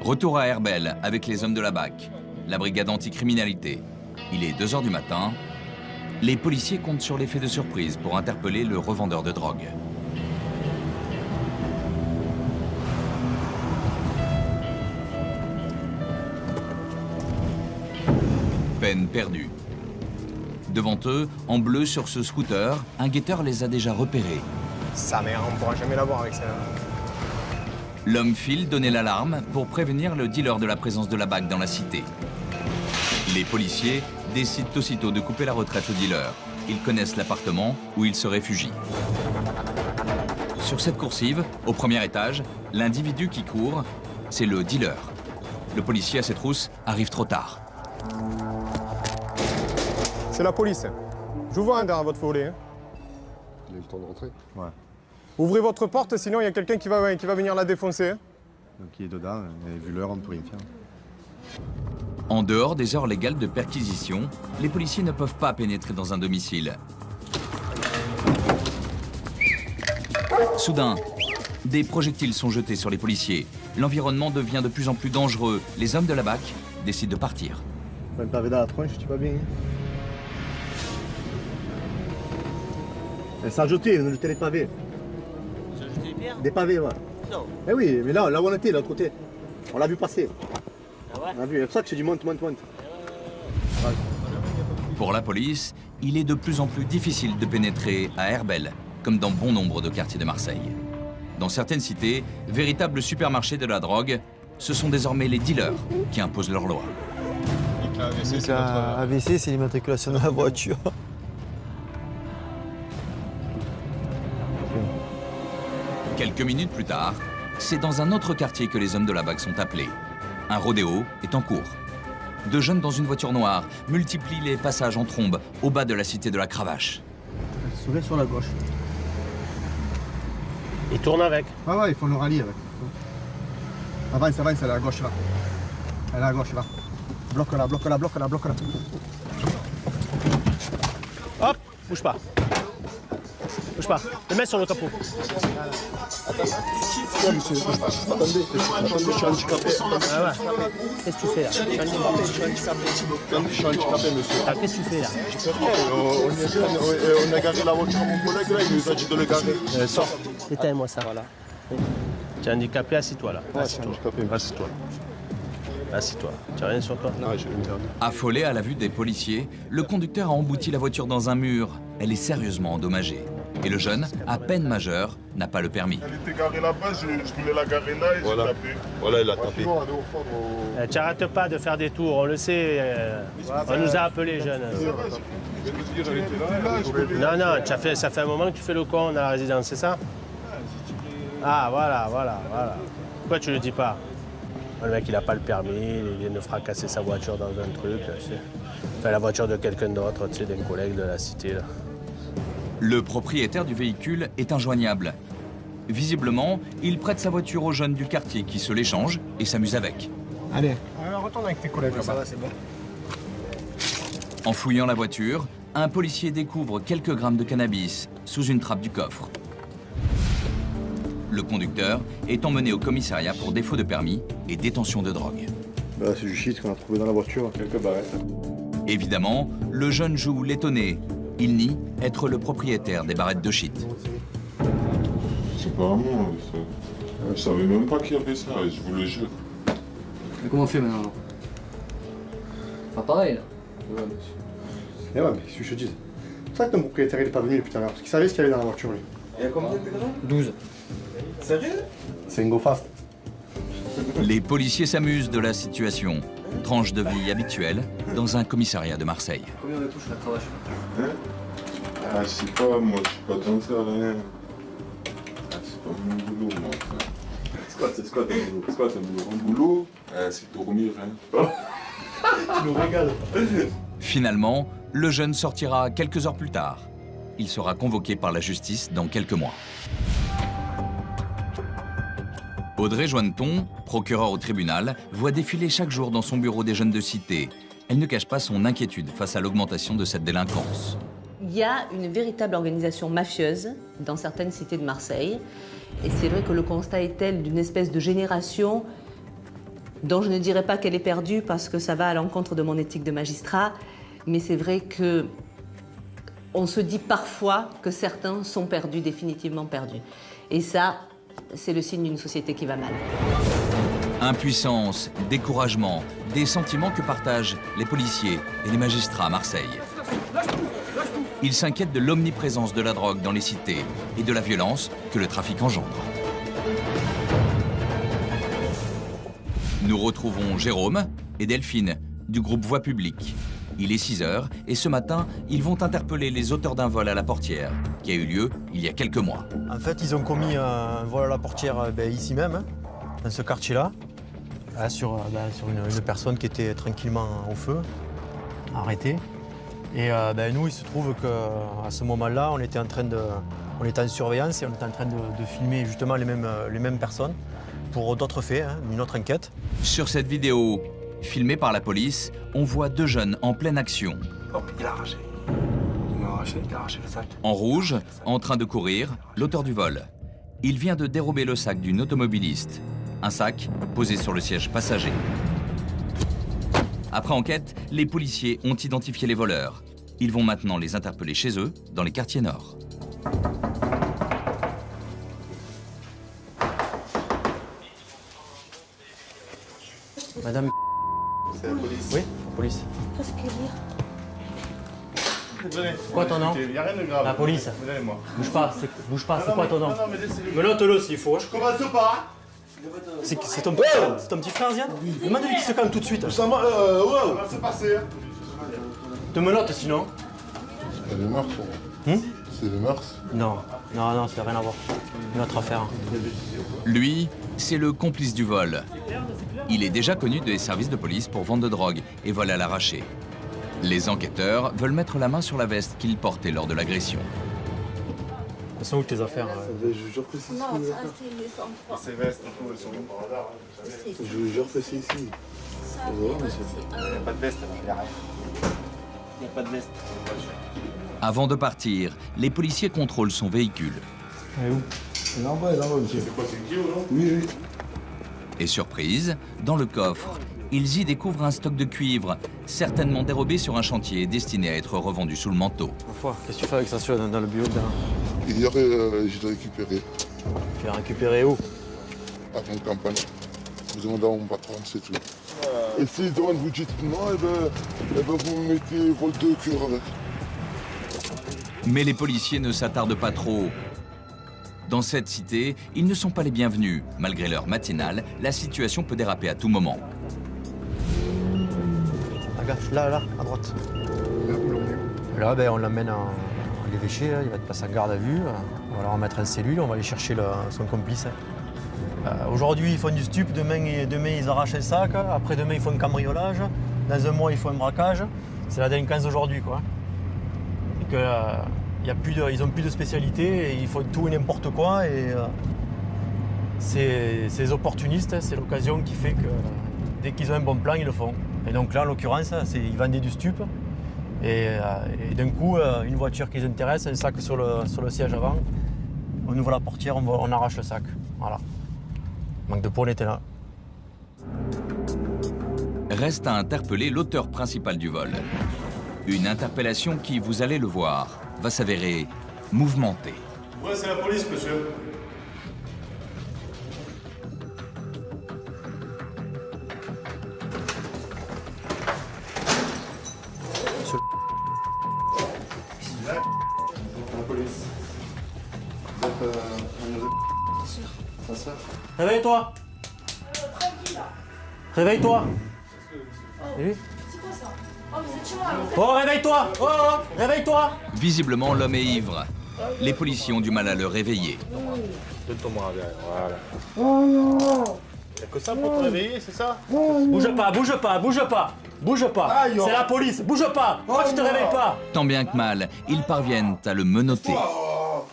A: Retour à Herbel avec les hommes de la BAC, la brigade anticriminalité. Il est 2 h du matin. Les policiers comptent sur l'effet de surprise pour interpeller le revendeur de drogue. Peine perdue. Devant eux, en bleu sur ce scooter, un guetteur les a déjà repérés.
N: Sa mère, on ne pourra jamais l'avoir avec ça.
A: L'homme file donner l'alarme pour prévenir le dealer de la présence de la BAC dans la cité. Les policiers décident aussitôt de couper la retraite au dealer. Ils connaissent l'appartement où il se réfugie. Sur cette coursive, au premier étage, l'individu qui court, c'est le dealer. Le policier à ses trousses arrive trop tard.
P: C'est la police. Je vous vois derrière votre volet. Hein.
M: Il a eu le temps de rentrer.
P: Ouais. Ouvrez votre porte, sinon il y a quelqu'un qui va venir la défoncer. Hein.
S: Donc il est dedans, et vu l'heure, on ne peut rien faire.
A: En dehors des heures légales de perquisition, les policiers ne peuvent pas pénétrer dans un domicile. Soudain, des projectiles sont jetés sur les policiers. L'environnement devient de plus en plus dangereux. Les hommes de la BAC décident de partir.
N: Pas me pavé dans la tronche, tu vas bien. Ça a jeté, on a jeté les pavés.
T: Ça a jeté les pierres?
N: Des pavés, ouais.
T: Non.
N: Eh oui, mais là où on était, de l'autre côté, on l'a vu passer.
T: Ah ouais?
N: On a vu, c'est pour ça que je dis monte. Ouais.
A: Pour la police, il est de plus en plus difficile de pénétrer à Herbel, comme dans bon nombre de quartiers de Marseille. Dans certaines cités, véritables supermarchés de la drogue, ce sont désormais les dealers qui imposent leurs lois.
N: AVC, c'est l'immatriculation de la voiture.
A: Quelques minutes plus tard, c'est dans un autre quartier que les hommes de la BAC sont appelés. Un rodéo est en cours. 2 jeunes dans une voiture noire multiplient les passages en trombe au bas de la cité de la Cravache.
N: Sourire sur la gauche.
T: Il tourne avec.
N: Ouais, ils font le rallye avec. Avance, elle est à gauche là. Elle est à gauche là. Bloque-la.
T: Hop, bouge pas. Bouge pas. Le mets sur le capot.
N: Attendez, je suis handicapé.
T: Ah ouais. Qu'est-ce que tu fais là?
M: Je suis handicapé, monsieur.
T: Ah, qu'est-ce que tu fais là?
M: On a garé la voiture à mon collègue, là, il nous a dit de le garer.
T: Sors. Éteins-moi ça. Voilà. Tu es handicapé, assis-toi là.
M: Ouais, je suis handicapé.
T: Assis-toi. Assis-toi. Tu n'as rien sur toi?
M: Non, j'ai une merde.
A: Affolé à la vue des policiers, le conducteur a embouti la voiture dans un mur. Elle est sérieusement endommagée. Et le jeune, à peine majeur, n'a pas le permis.
M: Elle était garée là-bas, je voulais la garer là et j'ai tapé. Voilà, il a tapé.
T: Tu n'arrêtes pas de faire des tours, on le sait. On nous a appelés jeunes. Non, ça fait un moment que tu fais le con à la résidence, c'est ça? Ah, voilà. Pourquoi tu le dis pas? Le mec, il n'a pas le permis, il vient de fracasser sa voiture dans un truc, tu sais. Enfin, la voiture de quelqu'un d'autre, tu sais, d'un collègue de la cité, là.
A: Le propriétaire du véhicule est injoignable. Visiblement, il prête sa voiture aux jeunes du quartier qui se l'échangent et s'amusent avec.
P: Allez, retourne avec tes collègues là-bas.
N: Ça va, c'est bon.
A: En fouillant la voiture, un policier découvre quelques grammes de cannabis sous une trappe du coffre. Le conducteur est emmené au commissariat pour défaut de permis et détention de drogue.
N: Bah, c'est du shit qu'on a trouvé dans la voiture.
M: Quelques barrettes.
A: Évidemment, le jeune joue l'étonné. Il nie être le propriétaire des barrettes de shit.
M: C'est pas à moi, ça. Je savais même pas qu'il y avait ça, je vous le jure.
U: Mais comment on fait maintenant? Pas pareil là.
N: Eh ouais, mais si je te dis. C'est vrai que ton propriétaire il est pas venu depuis tout à l'heure, parce qu'il savait ce qu'il y avait dans la voiture lui.
U: Il y a combien de
N: 12.
U: Sérieux?
N: C'est une go fast.
A: Les policiers s'amusent de la situation. Tranche de vie habituelle dans un commissariat de Marseille.
U: Combien on touche la cravache?
M: Hein? Ah, je sais pas, moi je suis pas tant ça, rien. Ah, c'est pas mon boulot, moi. C'est quoi ton boulot? C'est quoi ton boulot? Mon boulot, c'est dormir, hein.
N: Tu nous régales.
A: Finalement, le jeune sortira quelques heures plus tard. Il sera convoqué par la justice dans quelques mois. Audrey Joanneton, procureure au tribunal, voit défiler chaque jour dans son bureau des jeunes de cité. Elle ne cache pas son inquiétude face à l'augmentation de cette délinquance.
D: Il y a une véritable organisation mafieuse dans certaines cités de Marseille. Et c'est vrai que le constat est tel d'une espèce de génération dont je ne dirais pas qu'elle est perdue parce que ça va à l'encontre de mon éthique de magistrat. Mais c'est vrai que on se dit parfois que certains sont perdus, définitivement perdus. Et ça, c'est le signe d'une société qui va mal.
A: Impuissance, découragement, des sentiments que partagent les policiers et les magistrats à Marseille. Ils s'inquiètent de l'omniprésence de la drogue dans les cités et de la violence que le trafic engendre. Nous retrouvons Jérôme et Delphine du groupe Voix Publique. Il est 6 h et ce matin, ils vont interpeller les auteurs d'un vol à la portière qui a eu lieu il y a quelques mois.
N: En fait, ils ont commis un vol à la portière ici même, hein, dans ce quartier-là, sur une personne qui était tranquillement au feu, arrêtée. Et nous, il se trouve qu'à ce moment-là, on était en surveillance et on était en train de filmer justement les mêmes personnes pour d'autres faits, hein, une autre enquête.
A: Sur cette vidéo, filmée par la police, on voit 2 jeunes en pleine action.
U: Oh, il a arraché. Il a arraché le sac.
A: En rouge, en train de courir, l'auteur du vol. Il vient de dérober le sac d'une automobiliste. Un sac posé sur le siège passager. Après enquête, les policiers ont identifié les voleurs. Ils vont maintenant les interpeller chez eux, dans les quartiers nord.
E: Madame...
U: C'est la police.
E: Oui, la police.
C: Qu'est-ce qu'il y a?
E: Quoi ton nom?
F: Il n'y a rien de grave.
E: La police.
F: Donnez-moi.
E: Bouge pas, c'est quoi ton nom?
F: Non, mais laissez-le.
E: Mais note-le s'il faut.
F: Je commence pas.
E: C'est ton petit frère, Ziad? Demande-lui qui se calme tout de suite.
F: Ça va se passer.
E: Te menottes sinon.
M: C'est le mars. C'est le mars.
E: Non, ça n'a rien à voir. Une autre affaire.
A: Lui, c'est le complice du vol. Il est déjà connu des services de police pour vente de drogue et vol à l'arraché. Les enquêteurs veulent mettre la main sur la veste qu'il portait lors de l'agression.
E: Elles sont où tes affaires?
U: Je vous jure que c'est ici.
C: Non, ça c'est les enfants.
F: Ces vestes, elles sont par hasard.
U: Je vous jure que c'est ici.
C: Ça,
U: Vous voyez, monsieur.
F: Il n'y a pas de veste, il n'y a rien. Il n'y a pas de veste.
A: Avant de partir, les policiers contrôlent son véhicule.
U: Elle est où? Elle est en bas, monsieur.
F: C'est quoi, c'est une Clio, non?
U: Oui.
A: Et surprise, dans le coffre, ils y découvrent un stock de cuivre, certainement dérobé sur un chantier destiné à être revendu sous le manteau.
E: Qu'est-ce que tu fais avec ça dans le bureau derrière?
M: Hier, je l'ai récupéré.
E: Tu l'as récupéré où?
M: À ton campagne. Vous demandez à mon patron, c'est tout. Et si vous dites non, vous me mettez vol de cure avec.
A: Mais les policiers ne s'attardent pas trop. Dans cette cité, ils ne sont pas les bienvenus. Malgré l'heure matinale, la situation peut déraper à tout moment.
N: Regarde, là, à droite. Là, on l'emmène à l'évêché, il va être placé en garde à vue. On va le remettre en cellule, on va aller chercher son complice. Aujourd'hui, ils font du stup, demain ils arrachent un sac, après-demain, ils font un cambriolage, dans un mois, ils font un braquage. C'est la délinquance d'aujourd'hui, quoi. Et que, ils n'ont plus de spécialité, et ils font tout et n'importe quoi. Et c'est les opportunistes, c'est l'occasion qui fait que dès qu'ils ont un bon plan, ils le font. Et donc là, en l'occurrence, ils vendaient du stup. Et d'un coup, une voiture qui les intéresse, un sac sur le siège avant, on ouvre la portière, on arrache le sac.
E: Voilà. Manque de peau, on était là.
A: Reste à interpeller l'auteur principal du vol. Une interpellation qui, vous allez le voir, va s'avérer mouvementée.
F: Ouais, c'est la police, monsieur.
M: La police. Vous êtes... Ça sert.
E: Réveille-toi. Réveille-toi.
C: C'est quoi ça? Oh, vous êtes chez moi.
E: Oh, réveille-toi. Oh, réveille-toi.
A: Visiblement, l'homme est ivre. Les policiers ont du mal à le réveiller.
F: Donne ton bras derrière, voilà.
Q: Oh non!
F: Y'a que ça pour te réveiller, c'est ça?
E: Bouge pas, bouge pas, bouge pas. Bouge pas. C'est la police. Bouge pas. Pourquoi tu te réveilles pas?
A: Tant bien que mal, ils parviennent à le menotter.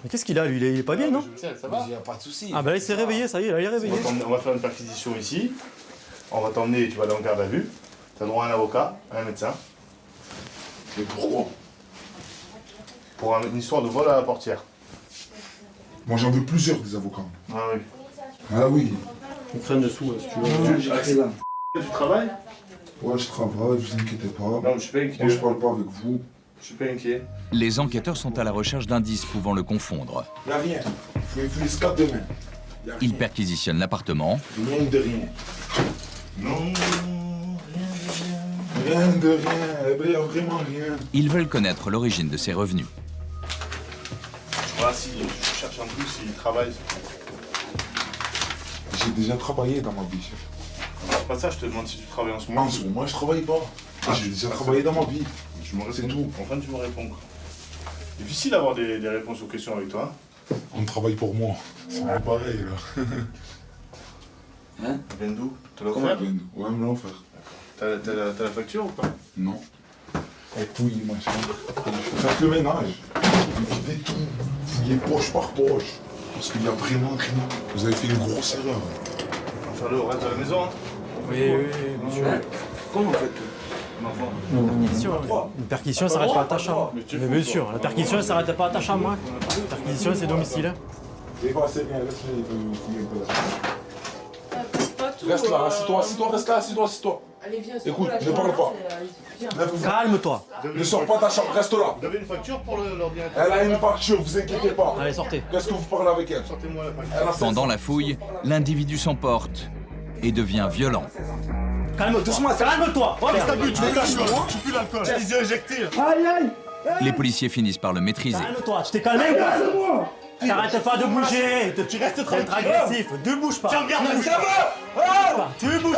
E: Mais qu'est-ce qu'il a, lui? Il est pas bien, non?
F: Ça va? Il a pas de soucis.
E: Ah, bah là, il s'est réveillé, ça y est, là, il est réveillé.
F: On va faire une perquisition ici. On va t'emmener, tu vas aller en garde à vue. T'as droit à un avocat, à un médecin.
M: Et pourquoi?
F: Pour une histoire de vol à la portière.
M: Moi j'en veux plusieurs des avocats.
F: Ah oui.
M: Ah oui.
G: Ils prennent dessous, si tu veux.
F: Tu travailles?
M: Ouais, je travaille, vous inquiétez pas.
F: Non, je suis pas inquiet.
M: Moi je parle pas avec vous.
F: Je suis pas inquiet.
A: Les enquêteurs sont à la recherche d'indices pouvant le confondre.
M: Y'a rien. Vous pouvez les scapes demain.
A: Ils perquisitionnent l'appartement.
M: Rien de rien. Non, rien de rien. Eh ben, y'a vraiment rien.
A: Ils veulent connaître l'origine de ses revenus.
F: Voilà, si je cherche en plus, s'il travaille.
M: J'ai déjà travaillé dans ma vie, chef.
F: C'est pas ça, je te demande si tu travailles en ce moment.
M: En ce moment, je travaille pas. J'ai déjà travaillé dans ma vie.
F: C'est tout. Enfin, tu me réponds. Difficile d'avoir des réponses aux questions avec toi.
M: On travaille pour moi. C'est pas pareil, là.
F: Hein? Vient d'où? Te l'as
M: Comment
F: offert?
M: Ouais, me l'a offert.
F: T'as la facture ou pas?
M: Non. Et fouille, machin. Faites le ménage. Videz tout. Fouillez poche par poche. Parce qu'il y a vraiment rien. Vous avez fait une grosse erreur.
F: On va faire le reste de la maison. Hein.
E: Oui, monsieur.
M: Comment vous faites?
E: Une perquisition, ça s'arrête pas à ta chambre. Mais bien sûr, la perquisition, ça s'arrête pas à ta chambre. Hein. La perquisition, c'est domicile.
M: C'est bien, laisse-les fouiller un peu là.
C: Reste
M: là, assis-toi, reste là, assis-toi.
C: Allez, viens,
M: écoute, ne parle pas.
E: Calme-toi.
M: Ne sors pas de ta chambre, reste là.
F: Vous avez une facture pour l'ordinateur?
M: Elle a une facture, vous inquiétez pas.
E: Allez, sortez.
M: Qu'est-ce que vous parlez avec elle?
F: Sortez-moi la facture.
A: Pendant la fouille, l'individu s'emporte et devient violent.
E: Calme-toi. Calme-toi.
F: Oh, mais t'abuses, tu détaches là. Tu pues l'alcool. J'ai les yeux injectés.
Q: Aïe, aïe!
A: Les policiers finissent par le maîtriser.
E: Calme-toi. Tu t'es calmé ou pas? T'arrêtes pas de bouger. Tu restes très agressif. Ne bouge pas. Tiens, regarde, ça va. Tu bouges.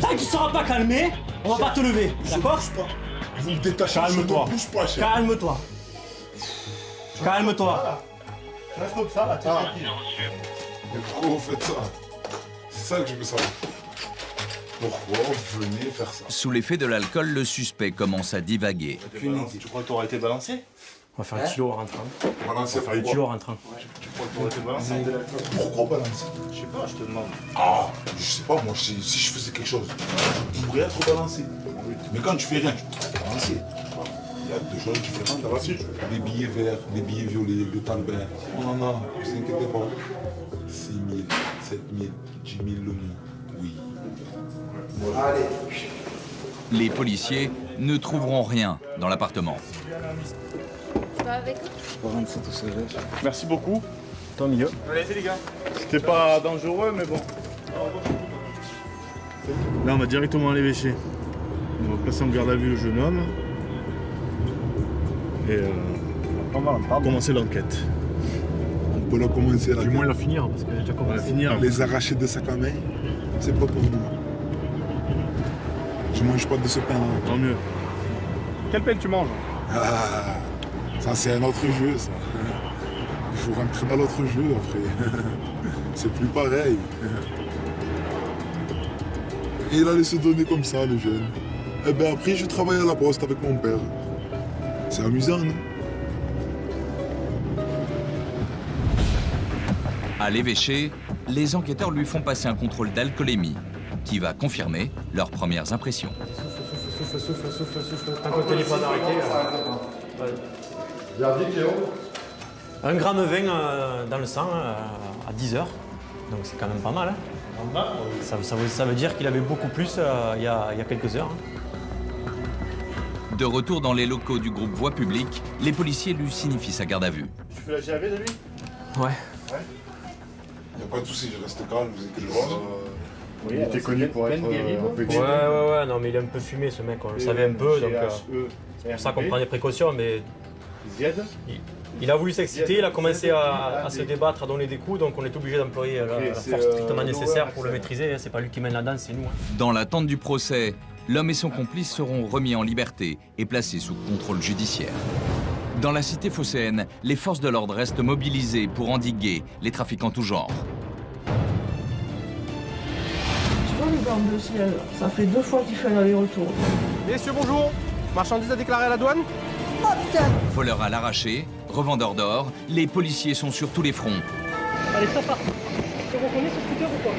E: Tant que tu seras pas calmé, on va pas te lever. D'accord?
M: Vous me détachez,
E: calme-toi.
M: Bouge pas, chef.
E: Calme-toi. Calme-toi.
F: Reste comme ça, là, t'es tranquille.
M: Mais pourquoi vous faites ça? C'est ça que je veux savoir. Pourquoi vous venez faire ça?
A: Sous l'effet de l'alcool, le suspect commence à divaguer.
F: Tu crois que t'aurais été balancé?
E: On va faire un kilo en rentrant.
M: Balancer,
E: faire un kilo en rentrant.
F: Tu crois que t'aurais été balancé?
M: Pourquoi balancer?
F: Je sais pas, je te demande.
M: Ah, je sais pas, moi, si je faisais quelque chose, je pourrais être balancé. Mais quand tu fais rien, tu te fais balancer. Il y a deux choses différentes. Les billets verts, les billets violets, le talbert. On en a, ne vous inquiétez pas. 6 000, 7 000, 10 000 le mois. Oui.
Q: Allez.
A: Les policiers ne trouveront rien dans l'appartement.
C: Tu vas avec eux?
F: Merci beaucoup.
E: Tant mieux.
F: Allez-y les gars. C'était pas dangereux, mais bon. Là, on va directement à l'évêché. On va passer en garde à vue le jeune homme. Et on va commencer l'enquête.
M: On peut la commencer là.
E: Du moins la finir, parce qu'elle a déjà commencé.
F: Finir.
M: Les arracher de sac à main, c'est pas pour nous. Je mange pas de ce pain-là.
F: Tant mieux. Quel pain tu manges?
M: Ah, ça c'est un autre jeu, ça. Il faut rentrer dans l'autre jeu après. C'est plus pareil. Et il allait se donner comme ça, le jeune. Et ben après, je travaille à la poste avec mon père. C'est amusant, non?
A: À l'évêché, les enquêteurs lui font passer un contrôle d'alcoolémie qui va confirmer leurs premières impressions.
E: Souffle. Tant que le téléphone arrêté.
F: Verdict, Léo?
E: 1 gramme 20 dans le sang à 10 heures. Donc c'est quand même pas mal. Hein. Ça veut dire qu'il avait beaucoup plus il y a quelques heures. Hein.
A: De retour dans les locaux du groupe Voie Publique, les policiers lui signifient sa garde à vue.
F: Tu fais la GAV de lui?
E: Ouais.
M: Il n'y a pas de souci, je reste calme, vous êtes que le rose.
F: Oui, il était connu pour être un peu excité.
E: Ouais, non mais il est un peu fumé ce mec, on le savait un peu, donc c'est pour ça qu'on prend des précautions, mais il a voulu s'exciter, il a commencé à se débattre, à donner des coups, donc on est obligé d'employer la force strictement nécessaire pour le maîtriser, c'est pas lui qui mène la danse, c'est nous. Hein.
A: Dans l'attente du procès, l'homme et son complice seront remis en liberté et placés sous contrôle judiciaire. Dans la cité phocéenne, les forces de l'ordre restent mobilisées pour endiguer les trafics en tout genre.
Q: Le gant de ciel, ça fait 2 fois qu'il fait un aller-retour.
T: Messieurs, bonjour. Marchandise à déclarer à la douane?
H: Oh putain!
A: Voleurs à l'arraché, revendeurs d'or, les policiers sont sur tous les fronts.
O: Allez, ça part. Tu reconnais ce scooter ou quoi?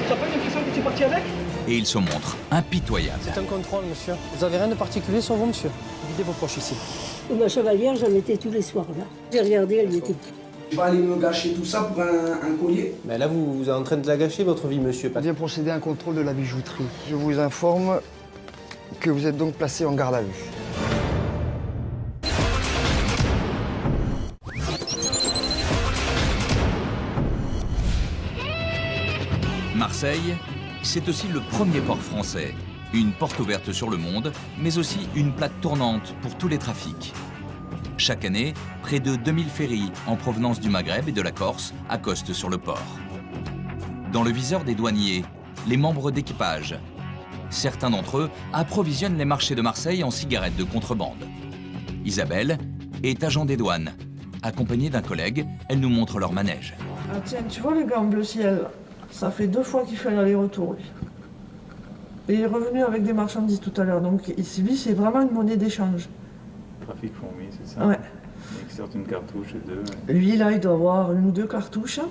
O: Tu n'as pas l'impression que tu es parti avec?
A: Et ils se montrent impitoyables.
N: C'est un contrôle, monsieur. Vous avez rien de particulier sur vous, monsieur? Videz vos poches ici.
I: Ma chevalière, j'en mettais tous les soirs là. J'ai regardé, elle y était.
V: Je vais aller me gâcher tout ça pour un collier.
N: Mais là, vous êtes en train de la gâcher, votre vie, monsieur.
W: On vient procéder à un contrôle de la bijouterie. Je vous informe que vous êtes donc placé en garde à vue.
A: Marseille, c'est aussi le premier port français. Une porte ouverte sur le monde, mais aussi une plaque tournante pour tous les trafics. Chaque année, près de 2000 ferries en provenance du Maghreb et de la Corse accostent sur le port. Dans le viseur des douaniers, les membres d'équipage. Certains d'entre eux approvisionnent les marchés de Marseille en cigarettes de contrebande. Isabelle est agent des douanes. Accompagnée d'un collègue, elle nous montre leur manège.
Q: Ah tiens, tu vois le gant bleu ciel, ça fait 2 fois qu'il fait un aller-retour, lui. Et il est revenu avec des marchandises tout à l'heure, donc lui, c'est vraiment une monnaie d'échange.
X: Trafic fourmi, c'est ça?
Q: Ouais.
X: Il sort une cartouche et 2.
Q: Lui, là, il doit avoir 1 ou 2 cartouches.
X: Ça,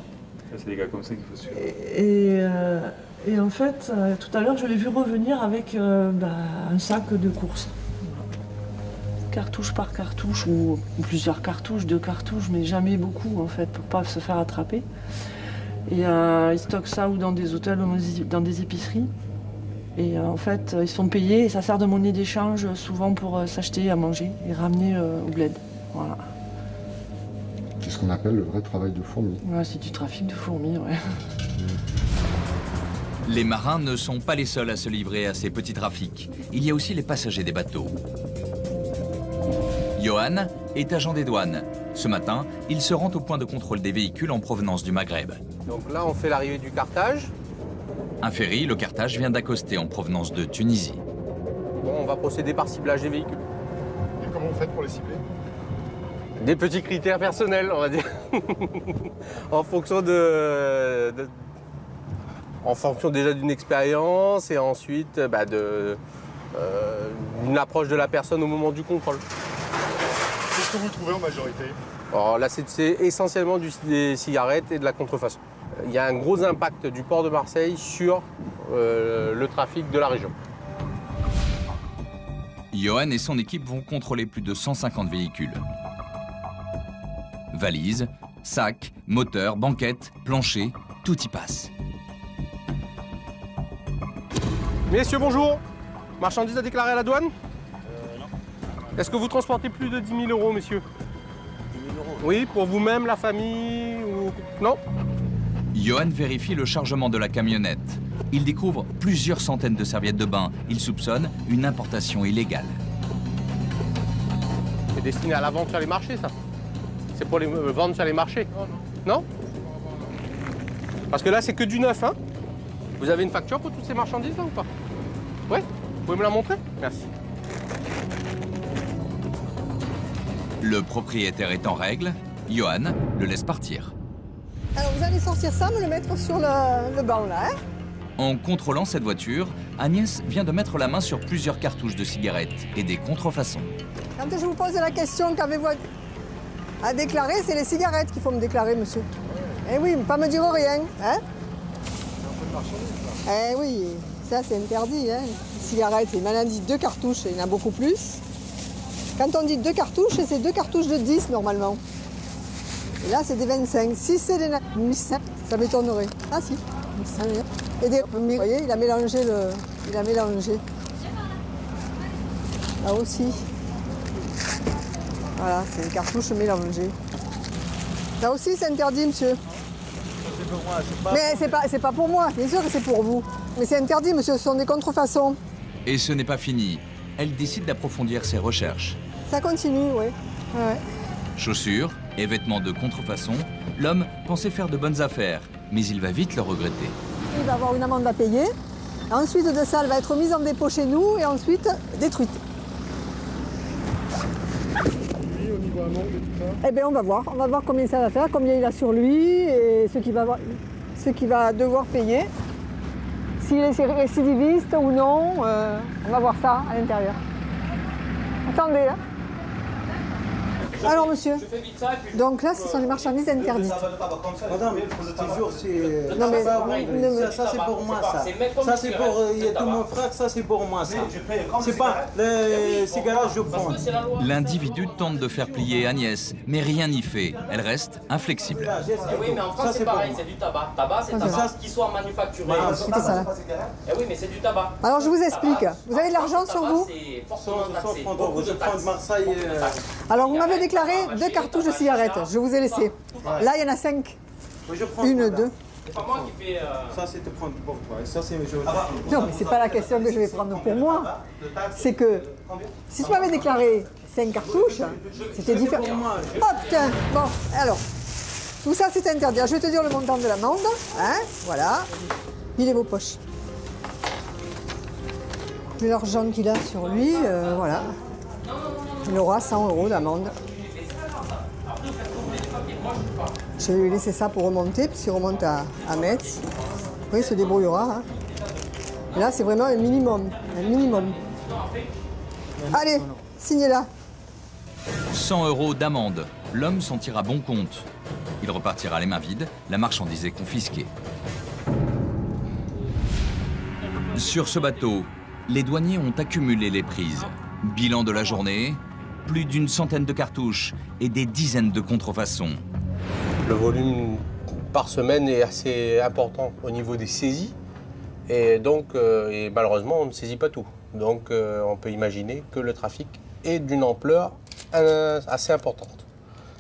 X: c'est des gars comme ça qu'il faut suivre.
Q: Et en fait, tout à l'heure, je l'ai vu revenir avec un sac de course. Cartouche par cartouche, ou plusieurs cartouches, 2 cartouches, mais jamais beaucoup, en fait, pour pas se faire attraper. Et ils stockent ça ou dans des hôtels ou dans des épiceries. Et en fait, ils sont payés et ça sert de monnaie d'échange souvent pour s'acheter à manger et ramener au bled. Voilà.
Y: C'est ce qu'on appelle le vrai travail de fourmi.
Q: Ouais, c'est du trafic de fourmis, ouais.
A: Les marins ne sont pas les seuls à se livrer à ces petits trafics. Il y a aussi les passagers des bateaux. Johan est agent des douanes. Ce matin, il se rend au point de contrôle des véhicules en provenance du Maghreb.
T: Donc là, on fait l'arrivée du Carthage.
A: Un ferry, le Carthage, vient d'accoster en provenance de Tunisie.
T: Bon, on va procéder par ciblage des véhicules.
Y: Et comment vous faites pour les cibler?
T: Des petits critères personnels, on va dire. En fonction en fonction déjà d'une expérience et ensuite d'une approche de la personne au moment du contrôle.
Y: Qu'est-ce que vous trouvez en majorité?
T: Alors là, c'est essentiellement des cigarettes et de la contrefaçon. Il y a un gros impact du port de Marseille sur le trafic de la région.
A: Johan et son équipe vont contrôler plus de 150 véhicules. Valises, sacs, moteurs, banquettes, planchers, tout y passe.
T: Messieurs, bonjour. Marchandises à déclarer à la douane?
X: Non.
T: Est-ce que vous transportez plus de 10 000 €, messieurs? 10 000 €? Oui, pour vous-même, la famille ou... Non?
A: Johan vérifie le chargement de la camionnette. Il découvre plusieurs centaines de serviettes de bain. Il soupçonne une importation illégale.
T: C'est destiné à la vente sur les marchés, ça? C'est pour les vendre sur les marchés? Non. Non? Parce que là, c'est que du neuf, hein? Vous avez une facture pour toutes ces marchandises, là, ou pas? Oui? Vous pouvez me la montrer? Merci.
A: Le propriétaire est en règle. Johan le laisse partir.
H: Alors vous allez sortir ça, me le mettre sur le banc là, hein?
A: En contrôlant cette voiture, Agnès vient de mettre la main sur plusieurs cartouches de cigarettes et des contrefaçons.
H: Quand je vous pose la question qu'avez-vous à déclarer, c'est les cigarettes qu'il faut me déclarer, monsieur. Eh oui, pas me dire rien, hein? Eh oui, ça c'est interdit, hein? Les cigarettes, il m'en a dit 2 cartouches, il y en a beaucoup plus. Quand on dit 2 cartouches, c'est 2 cartouches de 10 normalement. Et là, c'est des 25. Si c'est des 1500, ça m'étonnerait. Ah si, 1500. Et des, vous voyez, il a mélangé le... Il a mélangé. Là aussi. Voilà, c'est une cartouche mélangée. Là aussi, c'est interdit, monsieur. Mais c'est pas pour moi, bien sûr que c'est pour vous. Mais c'est interdit, monsieur, ce sont des contrefaçons.
A: Et ce n'est pas fini. Elle décide d'approfondir ses recherches.
H: Ça continue, oui. Ouais.
A: Chaussures et vêtements de contrefaçon, l'homme pensait faire de bonnes affaires, mais il va vite le regretter.
H: Il va avoir une amende à payer. Ensuite de ça, elle va être mise en dépôt chez nous et ensuite détruite. Eh bien, on va voir combien ça va faire, combien il a sur lui et ce qu'il va devoir payer. S'il est récidiviste ou non, on va voir ça à l'intérieur. Attendez, là. Alors, monsieur, donc là, ce sont les marchandises interdites.
B: Madame, toujours, c'est...
H: Non, mais...
B: Ça, c'est pour moi, ça. Ça, c'est pour tout mon frère, ça, c'est pour moi, ça. C'est pas les cigarettes, je prends.
A: L'individu tente de faire plier Agnès, mais rien n'y fait. Elle reste inflexible.
J: Oui, mais en France, c'est pareil, c'est du tabac. Tabac, c'est tabac qui soit manufacturé.
H: C'était ça, là.
J: Eh oui, mais c'est du tabac.
H: Alors, je vous explique. Vous avez de l'argent sur vous?
B: Je prends de Marseille.
H: Alors, vous m'avez déclaré 2 cartouches de cigarettes. Je vous ai laissé. Là, il y en a 5. Une, deux.
J: C'est pas moi qui fais...
B: Ça, c'est te prendre pour toi. Et ça, c'est...
H: Non, mais c'est pas la question que je vais prendre pour moi. C'est que si tu m'avais déclaré 5 cartouches, c'était différent. Oh putain. Bon, alors. Tout ça, c'est interdit. Je vais te dire le montant de l'amende. Hein, voilà. Videz vos poches. Vu l'argent qu'il a sur lui, voilà. Il aura 100 € d'amende. Je vais lui laisser ça pour remonter, puisqu'il remonte à Metz. Oui, il se débrouillera. Hein. Et là, c'est vraiment un minimum. Un minimum. Allez, signez-la.
A: 100 € d'amende. L'homme s'en tire à bon compte. Il repartira les mains vides, la marchandise est confisquée. Sur ce bateau, les douaniers ont accumulé les prises. Bilan de la journée, plus d'une centaine de cartouches et des dizaines de contrefaçons.
T: Le volume par semaine est assez important au niveau des saisies. Et donc, malheureusement, on ne saisit pas tout. Donc, on peut imaginer que le trafic est d'une ampleur assez importante.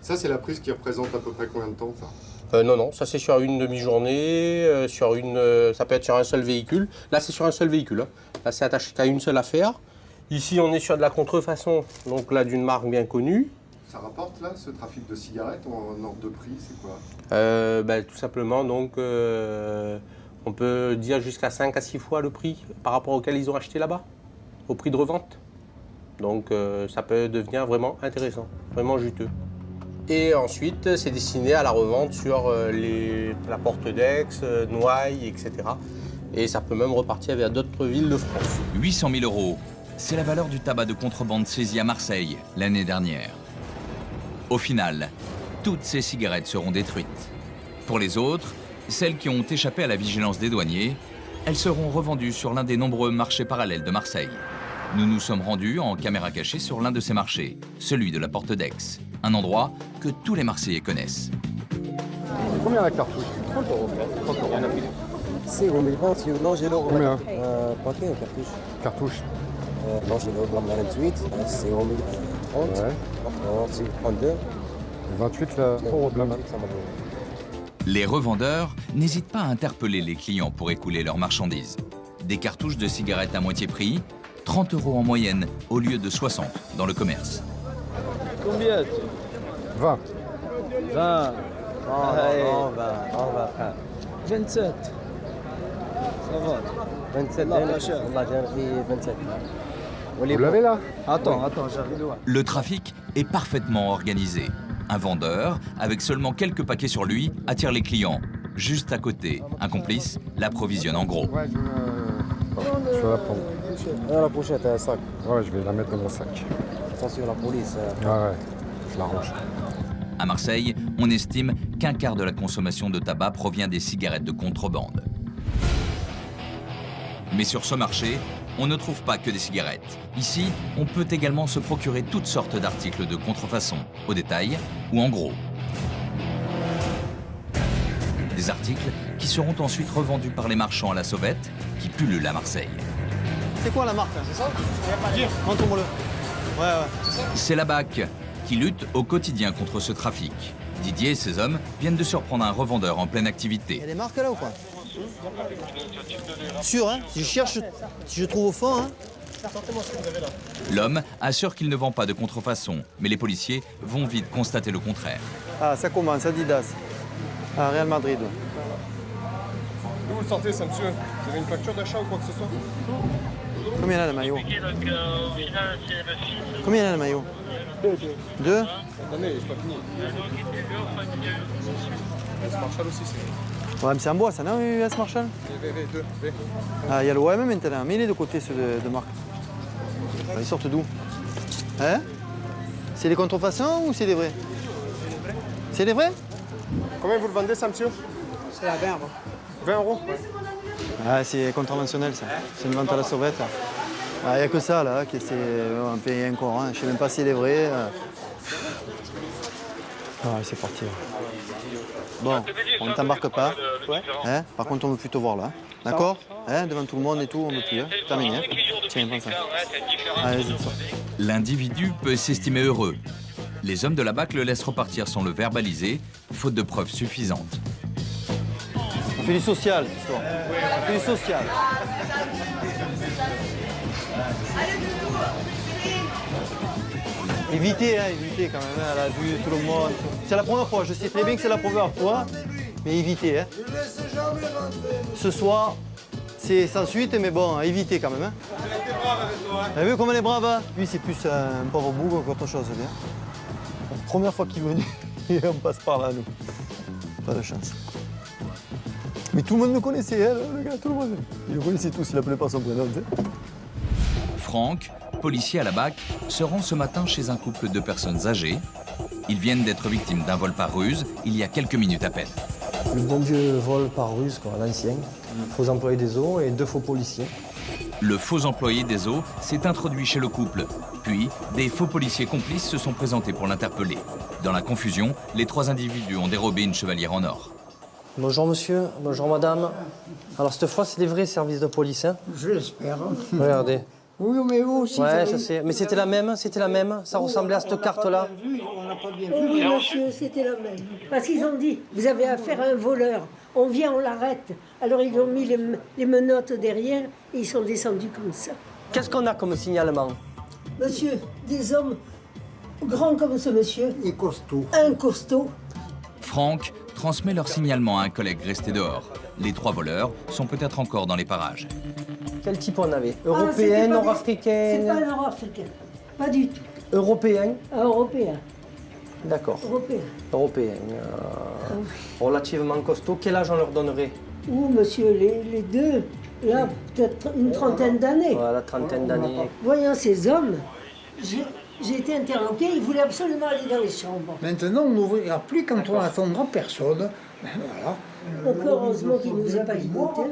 Y: Ça, c'est la prise qui représente à peu près combien de temps, ça?
T: Non, ça c'est sur une demi-journée, ça peut être sur un seul véhicule. Là, c'est sur un seul véhicule. Hein. Là, c'est attaché qu'à une seule affaire. Ici, on est sur de la contrefaçon, donc là, d'une marque bien connue.
Y: Ça rapporte, là, ce trafic de cigarettes en ordre de prix, c'est quoi?
T: Tout simplement, donc, on peut dire jusqu'à 5 à 6 fois le prix par rapport auquel ils ont acheté là-bas, au prix de revente. Donc, ça peut devenir vraiment intéressant, vraiment juteux. Et ensuite, c'est destiné à la revente sur la Porte d'Aix, Noailles, etc. Et ça peut même repartir vers d'autres villes de France.
A: 800 000 €. C'est la valeur du tabac de contrebande saisi à Marseille l'année dernière. Au final, toutes ces cigarettes seront détruites. Pour les autres, celles qui ont échappé à la vigilance des douaniers, elles seront revendues sur l'un des nombreux marchés parallèles de Marseille. Nous nous sommes rendus en caméra cachée sur l'un de ces marchés, celui de la Porte d'Aix, un endroit que tous les Marseillais connaissent.
Y: Combien la cartouche?
B: 30 €. 30 €. C'est au milieu, non, j'ai l'euro.
Y: Combien?
B: Paquet ou cartouche?
Y: Cartouche.
B: Non, j'ai l'euro, 28, c'est au milieu, 30,
Y: ouais.
B: C'est 32.
Y: 28, là, pour
A: Les revendeurs n'hésitent pas à interpeller les clients pour écouler leurs marchandises. Des cartouches de cigarettes à moitié prix, 30 € en moyenne au lieu de 60 dans le commerce.
B: Combien?
Y: 20.
B: 20. On va. 27. Ça va. 27. On a déjà pris 27.
Y: Vous l'avez là?
B: Attends, j'arrive loin.
A: Le trafic est parfaitement organisé. Un vendeur, avec seulement quelques paquets sur lui, attire les clients. Juste à côté, un complice l'approvisionne en gros.
Y: Ouais, je vais la prendre.
B: La pochette, un sac.
Y: Ouais, je vais la mettre dans mon sac.
B: Attention, la police.
Y: Ouais, je la range.
A: À Marseille, on estime qu'un quart de la consommation de tabac provient des cigarettes de contrebande. Mais sur ce marché, on ne trouve pas que des cigarettes. Ici, on peut également se procurer toutes sortes d'articles de contrefaçon, au détail ou en gros. des articles qui seront ensuite revendus par les marchands à la sauvette qui pullulent à Marseille.
N: C'est quoi la marque? C'est ça? Montre-moi-le. Ouais.
A: C'est la BAC qui lutte au quotidien contre ce trafic. Didier et ses hommes viennent de surprendre un revendeur en pleine activité.
N: Il y a des marques là ou quoi? Sûr, hein? Si je cherche, si je trouve au fond, hein?
A: L'homme assure qu'il ne vend pas de contrefaçon, mais les policiers vont vite constater le contraire.
N: Ah, ça commence, Adidas. Ah, Real Madrid.
K: D'où vous le sortez, ça, monsieur? Vous avez une facture d'achat ou quoi que ce soit?
N: Combien il y a le maillot? Combien il y a le maillot? 2.
K: Attendez, c'est pas fini. S Marshall aussi, c'est.
N: Ouais, mais c'est en bois, ça, non, US Marshall?
K: V2.
N: Ah, il y a le OM maintenant, mais il est de côté, ceux de marque. Ils sortent d'où? Hein? C'est des contrefaçons ou c'est des vrais? C'est des vrais?
K: Combien vous le vendez, ça, monsieur?
B: C'est la 20.
K: 20 €?
N: Ah, c'est contraventionnel, ça. C'est une vente à la sauvette. Il n'y a que ça, là, qui c'est un pays encore. Hein. Je ne sais même pas s'il est vrai. Ah, c'est parti. Bon, on ne t'embarque pas. Hein? Par contre, on ne veut plus te voir, là. D'accord? Hein? Devant tout le monde et tout, on ne veut plus. Hein? Terminé. Hein? Tiens, prends ça. Allez,
A: L'individu peut s'estimer heureux. Les hommes de la BAC le laissent repartir sans le verbaliser, faute de preuves suffisantes.
N: On fait du social, ce soir. On fait du social. Évitez, hein, évitez quand même, hein, à la vue, tout le monde. C'est la première fois, je sais très bien que c'est la première fois, mais évitez. Hein. Ce soir, c'est sans suite, mais bon, évitez quand même. Hein. Vous avez vu comment elle est brave, hein? Lui, c'est plus un pauvre bougre qu'autre chose. Bien. La première fois qu'il est venu, et on passe par là, nous. Pas de chance. Mais tout le monde le connaissait, hein, le gars, tout le monde. Il le connaissait tous, il appelait pas son prénom.
A: Franck, policier à la BAC, se rend ce matin chez un couple de personnes âgées. Ils viennent d'être victimes d'un vol par ruse il y a quelques minutes à peine.
E: Le bon vieux vol par ruse, quoi, l'ancien. Faux employés des eaux et 2 faux policiers.
A: Le faux employé des eaux s'est introduit chez le couple. Puis, des faux policiers complices se sont présentés pour l'interpeller. Dans la confusion, les 3 individus ont dérobé une chevalière en or.
E: Bonjour monsieur, bonjour madame. Alors cette fois, c'est des vrais services de police, hein?
I: Je l'espère.
E: Regardez.
I: Oui, mais vous aussi.
E: Ouais, je sais. Mais c'était la même, ça ressemblait à cette carte-là.
I: On n'a pas bien vu. Oui, monsieur, c'était la même. Parce qu'ils ont dit, vous avez affaire à un voleur. On vient, on l'arrête. Alors ils ont mis les menottes derrière et ils sont descendus comme ça.
E: Qu'est-ce qu'on a comme signalement?
I: Monsieur, des hommes grands comme ce monsieur. Et costaud. Un costaud.
A: Franck transmet leur signalement à un collègue resté dehors. Les 3 voleurs sont peut-être encore dans les parages.
E: Quel type on avait? Européen, nord-africain?
I: C'est pas nord-africain. Pas du tout.
E: Européen?
I: Européen.
E: D'accord.
I: Européen.
E: Européen. Relativement costaud. Quel âge on leur donnerait?
I: Ouh, monsieur, les deux, là, peut-être une trentaine d'années.
E: Voilà, trentaine d'années.
I: Voyant ces hommes, j'ai été interloqué, ils voulaient absolument aller dans les chambres.
W: Maintenant, on n'ouvrira plus quand on n'attendra personne. Voilà.
I: Donc heureusement qu'il ne nous a pas ligoté.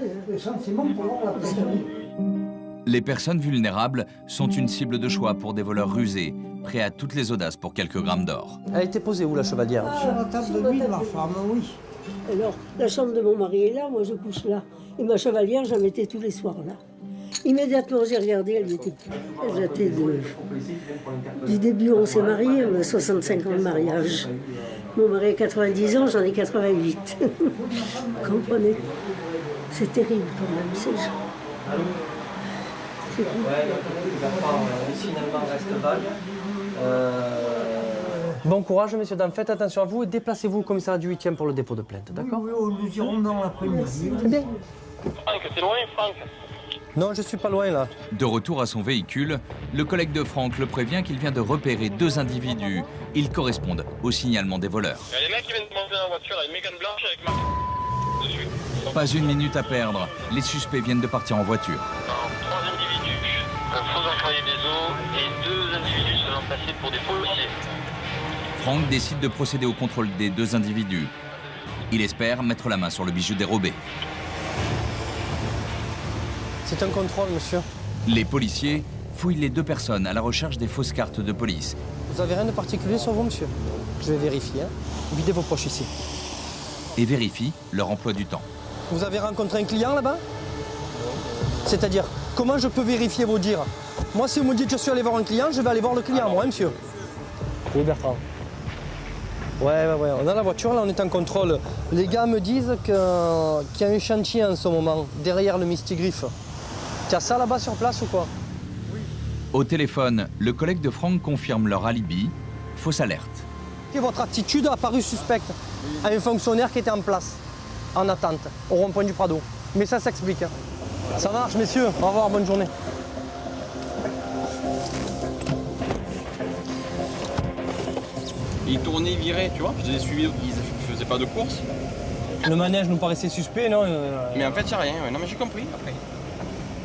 A: Les personnes vulnérables sont une cible de choix pour des voleurs rusés, prêts à toutes les audaces pour quelques grammes d'or.
E: Elle était posée où, la chevalière?
W: Sur la table de nuit de ma femme, oui.
I: Alors, la chambre de mon mari est là, moi je couche là. Et ma chevalière, je la mettais tous les soirs là. Immédiatement, j'ai regardé, elle datait du début où on s'est mariés, on a 65 ans de mariage. Mon mari a 90 ans, j'en ai 88. Vous comprenez? C'est terrible quand même, ces gens. C'est terrible.
E: Bon courage, messieurs, dames. Faites attention à vous et déplacez-vous au commissariat du 8e pour le dépôt de plainte, d'accord?
W: Oui, nous irons dans l'après-midi.
E: Très bien.
J: Franck, c'est loin, Franck?
E: Non, je suis pas loin, là.
A: De retour à son véhicule, le collègue de Franck le prévient qu'il vient de repérer 2 individus. Ils correspondent au signalement des voleurs.
J: Il y a des mecs qui viennent de monter dans la voiture avec une Mégane blanche avec marque dessus.
A: Pas une minute à perdre. Les suspects viennent de partir en voiture.
J: 3 individus, un faux employé des eaux et 2 individus se faisant passer pour des policiers.
A: Franck décide de procéder au contrôle des 2 individus. Il espère mettre la main sur le bijou dérobé.
E: C'est un contrôle, monsieur.
A: Les policiers fouillent les 2 personnes à la recherche des fausses cartes de police.
E: Vous avez rien de particulier sur vous, monsieur? Je vais vérifier. Hein. Videz vos poches ici.
A: et vérifie leur emploi du temps.
N: Vous avez rencontré un client là-bas? C'est-à-dire, comment je peux vérifier vos dires? Moi, si vous me dites que je suis allé voir un client, je vais aller voir le client, moi, hein, monsieur. Oui, Bertrand. Ouais, on a la voiture, là, on est en contrôle. Les gars me disent qu'il y a un chantier en ce moment, derrière le Mistigriff. Tu as ça là-bas sur place ou quoi?
A: Oui. Au téléphone, le collègue de Franck confirme leur alibi. Fausse alerte.
N: Et votre attitude a paru suspecte à un fonctionnaire qui était en place, en attente, au rond-point du Prado. Mais ça s'explique. Ça marche, messieurs. Au revoir, bonne journée.
D: Ils tournaient, ils viraient, tu vois. Je les ai suivis, ils faisaient pas de course.
N: Le manège nous paraissait suspect, non?
D: Mais en fait, il n'y a rien. Ouais. Non, mais j'ai compris après.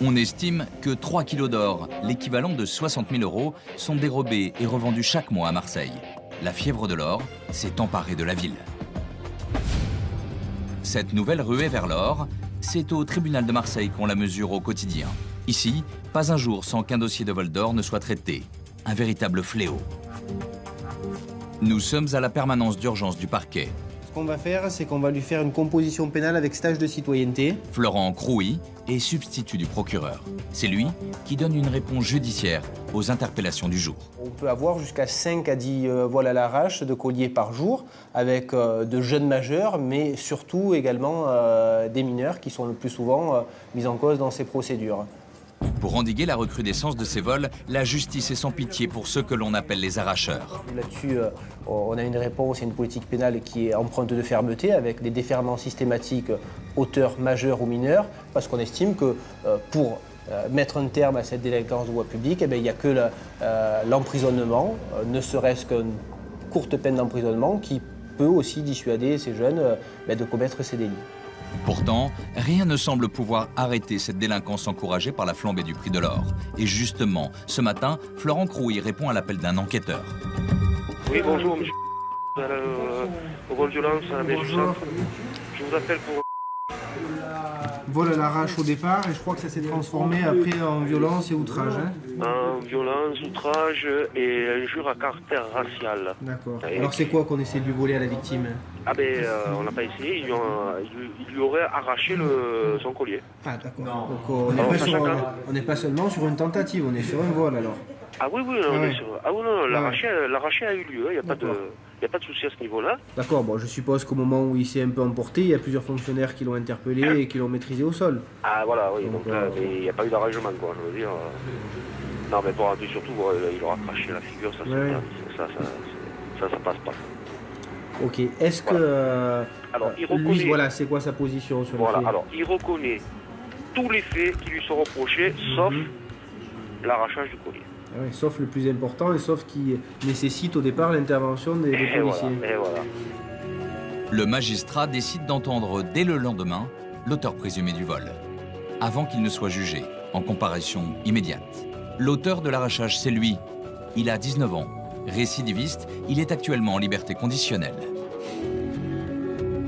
A: On estime que 3 kilos d'or, l'équivalent de 60 000 €, sont dérobés et revendus chaque mois à Marseille. La fièvre de l'or s'est emparée de la ville. Cette nouvelle ruée vers l'or, c'est au tribunal de Marseille qu'on la mesure au quotidien. Ici, pas un jour sans qu'un dossier de vol d'or ne soit traité. Un véritable fléau. Nous sommes à la permanence d'urgence du parquet.
G: Ce qu'on va faire, c'est qu'on va lui faire une composition pénale avec stage de citoyenneté.
A: Florent Crouy est substitut du procureur. C'est lui qui donne une réponse judiciaire aux interpellations du jour.
G: On peut avoir jusqu'à 5 à 10 vols à l'arrache de colliers par jour, avec de jeunes majeurs, mais surtout également des mineurs qui sont le plus souvent mis en cause dans ces procédures.
A: Pour endiguer la recrudescence de ces vols, la justice est sans pitié pour ceux que l'on appelle les arracheurs.
G: Là-dessus, on a une réponse et une politique pénale qui est empreinte de fermeté, avec des déferlements systématiques auteurs majeurs ou mineurs, parce qu'on estime que pour mettre un terme à cette délinquance de voie publique, il n'y a que l'emprisonnement, ne serait-ce qu'une courte peine d'emprisonnement, qui peut aussi dissuader ces jeunes de commettre ces délits.
A: Pourtant, rien ne semble pouvoir arrêter cette délinquance encouragée par la flambée du prix de l'or. Et justement, ce matin, Florent Crouy répond à l'appel d'un enquêteur.
L: Oui, bonjour, monsieur. Au vol de violence à la mèche du centre. Je vous appelle pour...
G: Vol à l'arrache au départ, et je crois que ça s'est transformé après en violence et outrage. Hein.
L: En violence, outrage et injure à caractère racial.
G: D'accord. Alors c'est quoi qu'on essaie de lui voler à la victime?
L: Ah ben, on n'a pas essayé, il lui aurait arraché son collier.
G: Ah d'accord. Donc on n'est pas seulement sur une tentative, on est sur un vol alors.
L: Ah oui, on est sur... Ah oui, non, l'arraché a eu lieu, il n'y a pas de souci à ce niveau-là.
G: D'accord, bon, je suppose qu'au moment où il s'est un peu emporté, il y a plusieurs fonctionnaires qui l'ont interpellé et qui l'ont maîtrisé au sol.
L: Ah voilà, oui, donc là, il n'y a pas eu d'arrangement, quoi, je veux dire. Non, mais pour rentrer surtout, il aura craché la figure, ça passe pas.
G: Ok, est-ce que
L: alors, il reconnaît...
G: lui, voilà, c'est quoi sa position sur le fait?
L: Alors, il reconnaît tous les faits qui lui sont reprochés, sauf l'arrachage du collier.
G: Oui, sauf le plus important et sauf qui nécessite au départ l'intervention des policiers.
L: Voilà.
A: Le magistrat décide d'entendre dès le lendemain l'auteur présumé du vol, avant qu'il ne soit jugé, en comparution immédiate. L'auteur de l'arrachage, c'est lui. Il a 19 ans. Récidiviste, il est actuellement en liberté conditionnelle.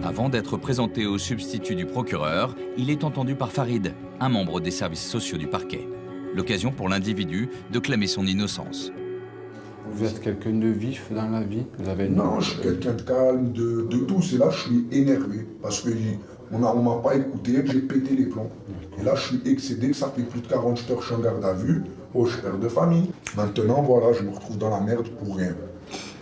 A: Avant d'être présenté au substitut du procureur, il est entendu par Farid, un membre des services sociaux du parquet. L'occasion pour l'individu de clamer son innocence.
Y: Vous êtes quelqu'un de vif dans la vie? Vous avez
P: Non, je suis quelqu'un de calme, de douce. Et là, je suis énervé parce qu'on ne m'a pas écouté, j'ai pété les plombs. Et là, je suis excédé, ça fait plus de 48 heures que je suis en garde à vue. Oh, je suis père de famille. Maintenant, voilà, je me retrouve dans la merde pour rien.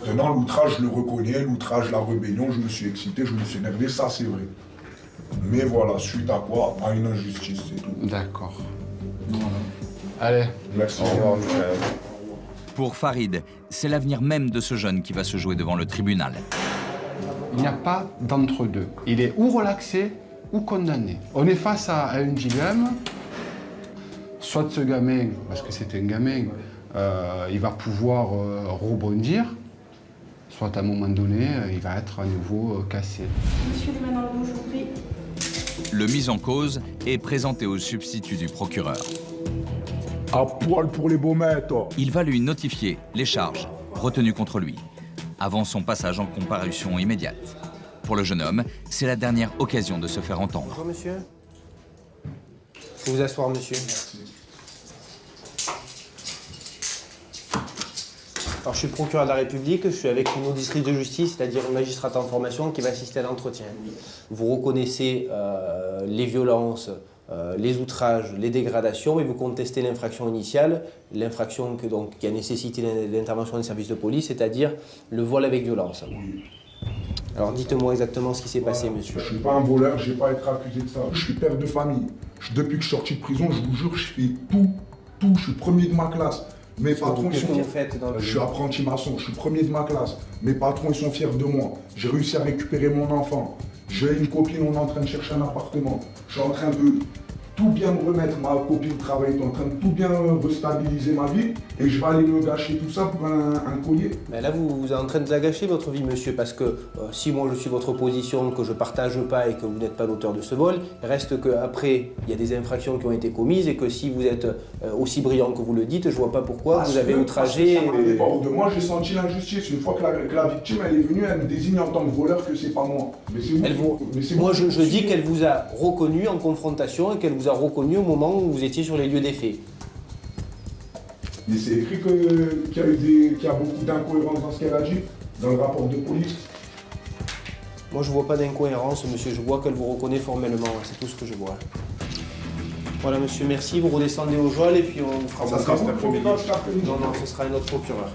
P: Maintenant, l'outrage, je le reconnais, l'outrage, la rébellion, je me suis excité, je me suis énervé, ça c'est vrai. Mais voilà, suite à quoi? À une injustice, c'est tout.
Y: D'accord. Voilà. Allez,
P: merci.
Y: Au revoir, Michael.
A: Pour Farid, c'est l'avenir même de ce jeune qui va se jouer devant le tribunal.
Y: Il n'y a pas d'entre-deux. Il est ou relaxé ou condamné. On est face à un dilemme. Soit ce gamin, parce que c'est un gamin, il va pouvoir rebondir, soit à un moment donné, il va être à nouveau cassé.
C: Monsieur le manant, je vous prie.
A: Le mis en cause est présenté au substitut du procureur.
P: À poil pour les beaux maîtres.
A: Il va lui notifier les charges retenues contre lui, avant son passage en comparution immédiate. Pour le jeune homme, c'est la dernière occasion de se faire entendre.
G: Bonjour monsieur. Faut vous asseoir monsieur.
F: Alors, je suis procureur de la République, je suis avec une auditrice de justice, c'est-à-dire une magistrate en formation qui va assister à l'entretien. Vous reconnaissez les violences, les outrages, les dégradations, et vous contestez l'infraction initiale, l'infraction qui a nécessité l'intervention des services de police, c'est-à-dire le vol avec violence. Alors dites-moi exactement ce qui s'est passé, monsieur.
P: Je ne suis pas un voleur, je n'ai pas à être accusé de ça. Je suis père de famille. Depuis que je suis sorti de prison, je vous jure, je fais tout. Je suis premier de ma classe. Mes patrons, ils sont... Je suis apprenti maçon, je suis premier de ma classe. Mes patrons, ils sont fiers de moi. J'ai réussi à récupérer mon enfant. J'ai une copine, on est en train de chercher un appartement. Je suis en train de tout bien me remettre. Ma copine travaille, est en train de tout bien restabiliser ma vie. Et je vais aller me gâcher tout ça pour un collier.
F: Mais là, vous êtes en train de la gâcher, votre vie, monsieur, parce que si moi je suis votre position, que je ne partage pas et que vous n'êtes pas l'auteur de ce vol, reste qu'après, il y a des infractions qui ont été commises et que si vous êtes aussi brillant que vous le dites, je ne vois pas pourquoi vous avez outragé...
P: De moi, j'ai senti l'injustice. Une fois que la victime elle est venue, elle me désigne en tant que voleur que c'est pas moi. Mais c'est vous.
F: Moi, je dis qu'elle vous a reconnu en confrontation et qu'elle vous a reconnu au moment où vous étiez sur les lieux des faits.
P: Mais c'est écrit qu'il y a beaucoup d'incohérences dans ce qu'elle a dit, dans le rapport de police.
F: Moi, je ne vois pas d'incohérence, monsieur. Je vois qu'elle vous reconnaît formellement. C'est tout ce que je vois. Voilà, monsieur, merci. Vous redescendez au Joal et puis on vous fera...
P: Ça sera cet après-midi.
F: Non, ce sera un autre procureur.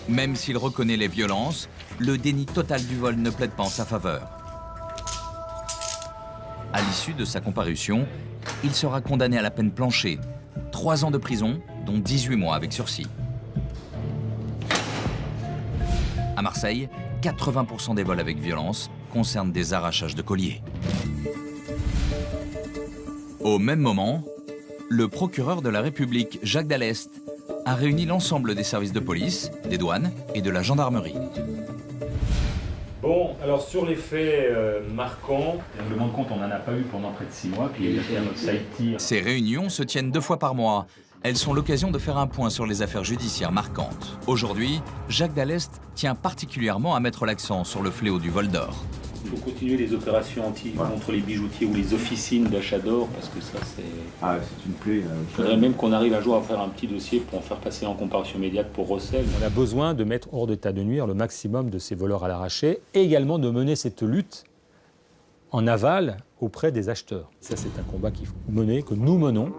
A: Même s'il reconnaît les violences, le déni total du vol ne plaide pas en sa faveur. À l'issue de sa comparution, il sera condamné à la peine planchée. 3 ans de prison, dont 18 mois avec sursis. À Marseille, 80% des vols avec violence concernent des arrachages de colliers. Au même moment, le procureur de la République, Jacques Dallest, a réuni l'ensemble des services de police, des douanes et de la gendarmerie.
M: Bon, alors sur les faits marquants, le règlement de compte, on n'en a pas eu pendant près de 6 mois, puis il y a fait notre site.
A: Ces réunions se tiennent 2 fois par mois. Elles sont l'occasion de faire un point sur les affaires judiciaires marquantes. Aujourd'hui, Jacques Dallest tient particulièrement à mettre l'accent sur le fléau du vol d'or.
M: Il faut continuer les opérations contre les bijoutiers ou les officines d'achat d'or, parce que ça, c'est...
X: Ah, c'est une plaie.
M: Il faudrait même qu'on arrive un jour à faire un petit dossier pour en faire passer en comparution immédiate pour recel.
R: On a besoin de mettre hors d'état de nuire le maximum de ces voleurs à l'arraché et également de mener cette lutte en aval auprès des acheteurs. Ça, c'est un combat qu'il faut mener, que nous menons.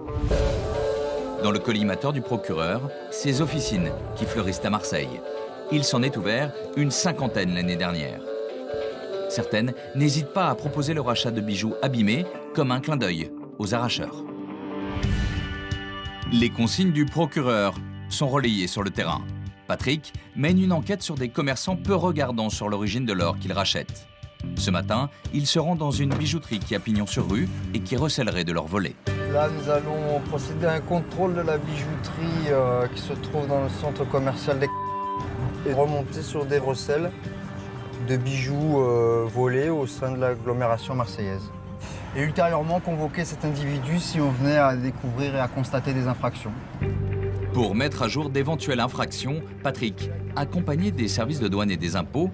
A: Dans le collimateur du procureur, ces officines qui fleurissent à Marseille. Il s'en est ouvert une 50aine l'année dernière. Certaines n'hésitent pas à proposer le rachat de bijoux abîmés comme un clin d'œil aux arracheurs. Les consignes du procureur sont relayées sur le terrain. Patrick mène une enquête sur des commerçants peu regardants sur l'origine de l'or qu'ils rachètent. Ce matin, il se rend dans une bijouterie qui a pignon sur rue et qui recèlerait de l'or volé.
W: Là, nous allons procéder à un contrôle de la bijouterie qui se trouve dans le centre commercial des et remonter sur des recels de bijoux volés au sein de l'agglomération marseillaise. Et ultérieurement convoquer cet individu si on venait à découvrir et à constater des infractions.
A: Pour mettre à jour d'éventuelles infractions, Patrick, accompagné des services de douane et des impôts,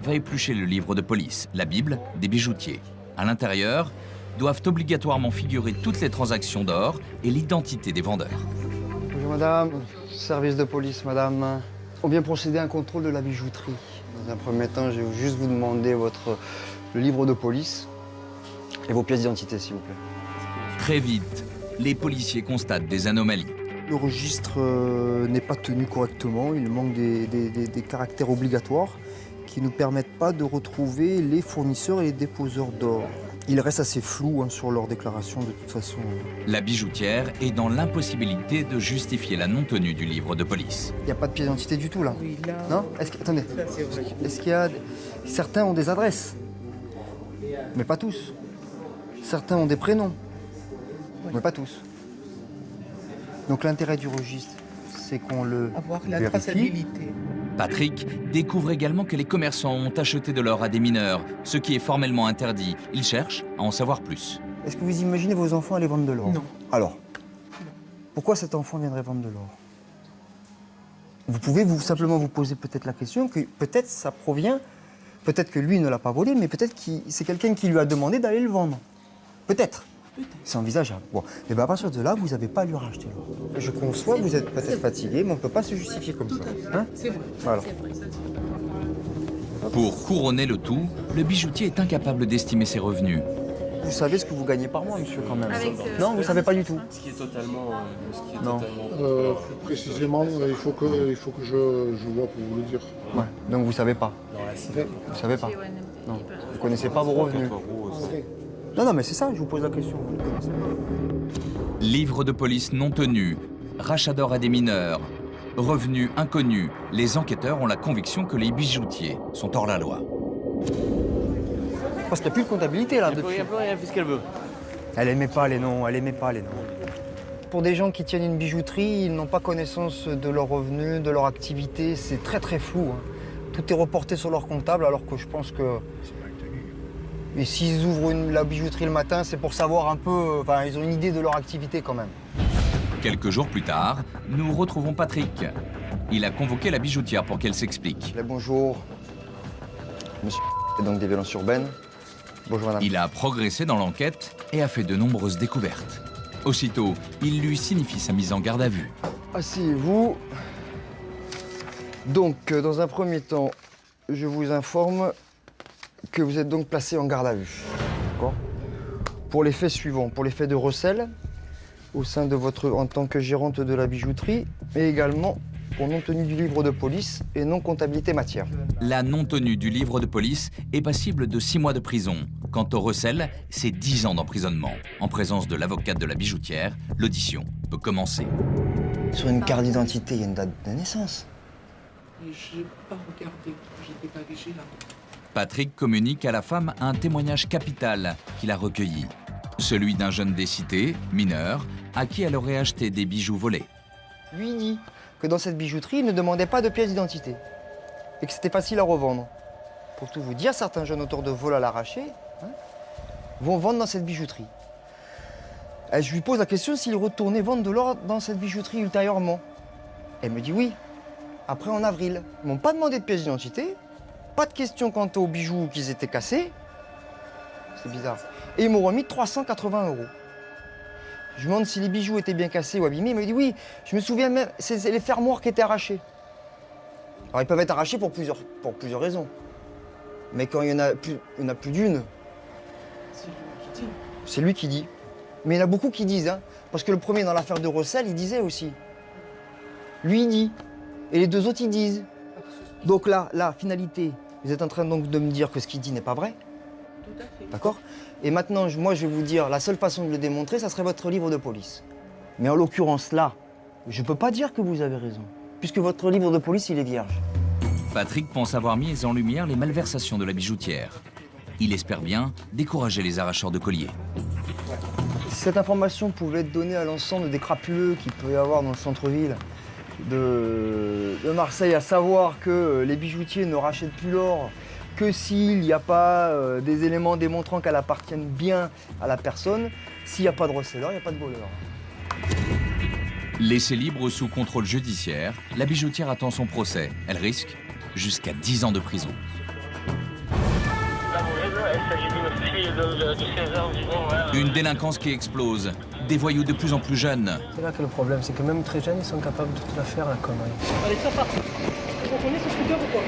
A: va éplucher le livre de police, la Bible des bijoutiers. À l'intérieur, doivent obligatoirement figurer toutes les transactions d'or et l'identité des vendeurs.
W: Bonjour madame, service de police madame. On vient procéder à un contrôle de la bijouterie. Dans un premier temps, je vais juste vous demander le livre de police et vos pièces d'identité, s'il vous plaît.
A: Très vite, les policiers constatent des anomalies.
W: Le registre n'est pas tenu correctement, il manque des caractères obligatoires qui ne permettent pas de retrouver les fournisseurs et les déposeurs d'or. Il reste assez flou sur leur déclaration de toute façon.
A: La bijoutière est dans l'impossibilité de justifier la non-tenue du livre de police.
W: Il n'y a pas de pièce d'identité du tout là. Oui, là. Non? Attendez. Est-ce qu'il y a... Certains ont des adresses, mais pas tous. Certains ont des prénoms, mais pas tous. Donc l'intérêt du registre, c'est qu'on le
S: avoir la
W: vérifie.
S: traçabilité.
A: Patrick découvre également que les commerçants ont acheté de l'or à des mineurs, ce qui est formellement interdit. Il cherche à en savoir plus.
W: Est-ce que vous imaginez vos enfants aller vendre de l'or?
S: Non.
W: Alors, pourquoi cet enfant viendrait vendre de l'or? Vous pouvez simplement vous poser peut-être la question que peut-être ça provient, peut-être que lui ne l'a pas volé, mais peut-être que c'est quelqu'un qui lui a demandé d'aller le vendre. Peut-être. C'est envisageable. Bon, et bien à partir de là, vous n'avez pas à lui racheter. Je conçois, vous êtes peut-être fatigué, mais on ne peut pas se justifier comme ça. Hein?
C: C'est vrai.
W: Voilà.
A: Pour couronner le tout, le bijoutier est incapable d'estimer ses revenus.
W: Vous savez ce que vous gagnez par mois, monsieur, quand même.
C: Avec,
W: non, vous ne savez pas du tout.
D: Ce qui est totalement...
W: Non.
P: Plus précisément, il faut que je vois pour vous le dire.
W: Ouais, donc vous ne savez pas. Vous ne savez pas. Non. Vous ne connaissez pas vos revenus. Non, non, mais c'est ça, je vous pose la question. Vous ne connaissez pas.
A: Livre de police non tenu, rachat d'or à des mineurs, revenus inconnus. Les enquêteurs ont la conviction que les bijoutiers sont hors la loi.
W: Parce qu'il n'y a plus de comptabilité là depuis.
T: Elle fait ce qu'elle veut.
W: Elle aimait pas les noms, elle aimait pas les noms. Pour des gens qui tiennent une bijouterie, ils n'ont pas connaissance de leurs revenus, de leur activité. C'est très très flou. Hein. Tout est reporté sur leur comptable alors que je pense que... Et s'ils ouvrent la bijouterie le matin, c'est pour savoir un peu... Enfin, ils ont une idée de leur activité quand même.
A: Quelques jours plus tard, nous retrouvons Patrick. Il a convoqué la bijoutière pour qu'elle s'explique.
W: Bonjour. Monsieur donc des violences urbaines. Bonjour madame.
A: Il a progressé dans l'enquête et a fait de nombreuses découvertes. Aussitôt, il lui signifie sa mise en garde à vue.
W: Asseyez-vous. Donc, dans un premier temps, je vous informe que vous êtes donc placé en garde à vue. D'accord ? Pour les faits suivants, pour les faits de recel, au sein de en tant que gérante de la bijouterie, et également pour non-tenue du livre de police et non-comptabilité matière.
A: La non-tenue du livre de police est passible de 6 mois de prison. Quant au recel, c'est 10 ans d'emprisonnement. En présence de l'avocate de la bijoutière, l'audition peut commencer.
W: Sur une carte d'identité, il y a une date de naissance.
C: Je n'ai pas regardé, j'étais pas vigilante.
A: Patrick communique à la femme un témoignage capital qu'il a recueilli. Celui d'un jeune des cités, mineur, à qui elle aurait acheté des bijoux volés.
W: Lui dit que dans cette bijouterie, il ne demandait pas de pièces d'identité et que c'était facile à revendre. Pour tout vous dire, certains jeunes auteurs de vol à l'arraché vont vendre dans cette bijouterie. Et je lui pose la question s'il retournait vendre de l'or dans cette bijouterie ultérieurement. Elle me dit oui, après en avril. Ils m'ont pas demandé de pièces d'identité, pas de question quant aux bijoux qu'ils étaient cassés. C'est bizarre. Et ils m'ont remis 380 €. Je lui demande si les bijoux étaient bien cassés ou abîmés. Il me dit oui, je me souviens même, c'est les fermoirs qui étaient arrachés. Alors ils peuvent être arrachés pour plusieurs raisons. Mais quand il y en a plus d'une, c'est lui qui dit. Mais il y en a beaucoup qui disent, hein, parce que le premier dans l'affaire de recel, il disait aussi. Lui, il dit. Et les deux autres, ils disent. Donc là, finalité, vous êtes en train donc de me dire que ce qu'il dit n'est pas vrai.
C: Tout à fait.
W: D'accord? Et maintenant, moi, je vais vous dire, la seule façon de le démontrer, ça serait votre livre de police. Mais en l'occurrence, là, je ne peux pas dire que vous avez raison, puisque votre livre de police, il est vierge.
A: Patrick pense avoir mis en lumière les malversations de la bijoutière. Il espère bien décourager les arracheurs de colliers.
W: Si cette information pouvait être donnée à l'ensemble des crapuleux qu'il peut y avoir dans le centre-ville de Marseille, à savoir que les bijoutiers ne rachètent plus l'or que s'il n'y a pas des éléments démontrant qu'elle appartient bien à la personne. S'il n'y a pas de receleur, il n'y a pas de voleur.
A: Laissée libre sous contrôle judiciaire, la bijoutière attend son procès. Elle risque jusqu'à 10 ans de prison. Une délinquance qui explose. Des voyous de plus en plus jeunes.
E: C'est là que le problème, c'est que même très jeunes, ils sont capables de tout la faire, la connerie.
C: Allez, c'est parti. Vous comprenez ce scooter ou quoi?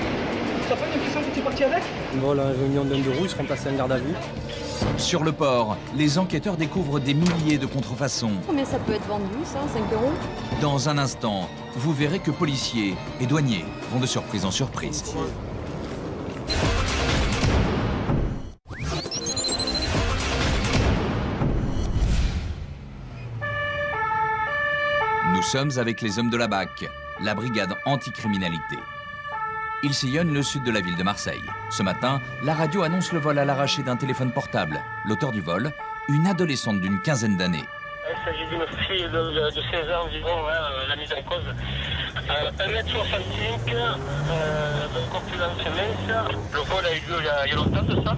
C: Ça fait l'impression que tu es parti avec?
E: Bon, la réunion d'un de roue, ils seront placés en garde à vue.
A: Sur le port, les enquêteurs découvrent des milliers de contrefaçons.
O: Combien ça peut être vendu, ça? 5 €?
A: Dans un instant, vous verrez que policiers et douaniers vont de surprise en surprise. Nous sommes avec les hommes de la BAC, la brigade anticriminalité. Ils sillonnent le sud de la ville de Marseille. Ce matin, la radio annonce le vol à l'arraché d'un téléphone portable. L'auteur du vol, une adolescente d'une quinzaine d'années.
J: Il s'agit d'une fille de 16 ans environ, la mise en cause. 1m65, corpulence mince. Le vol a eu lieu il y a longtemps de ça.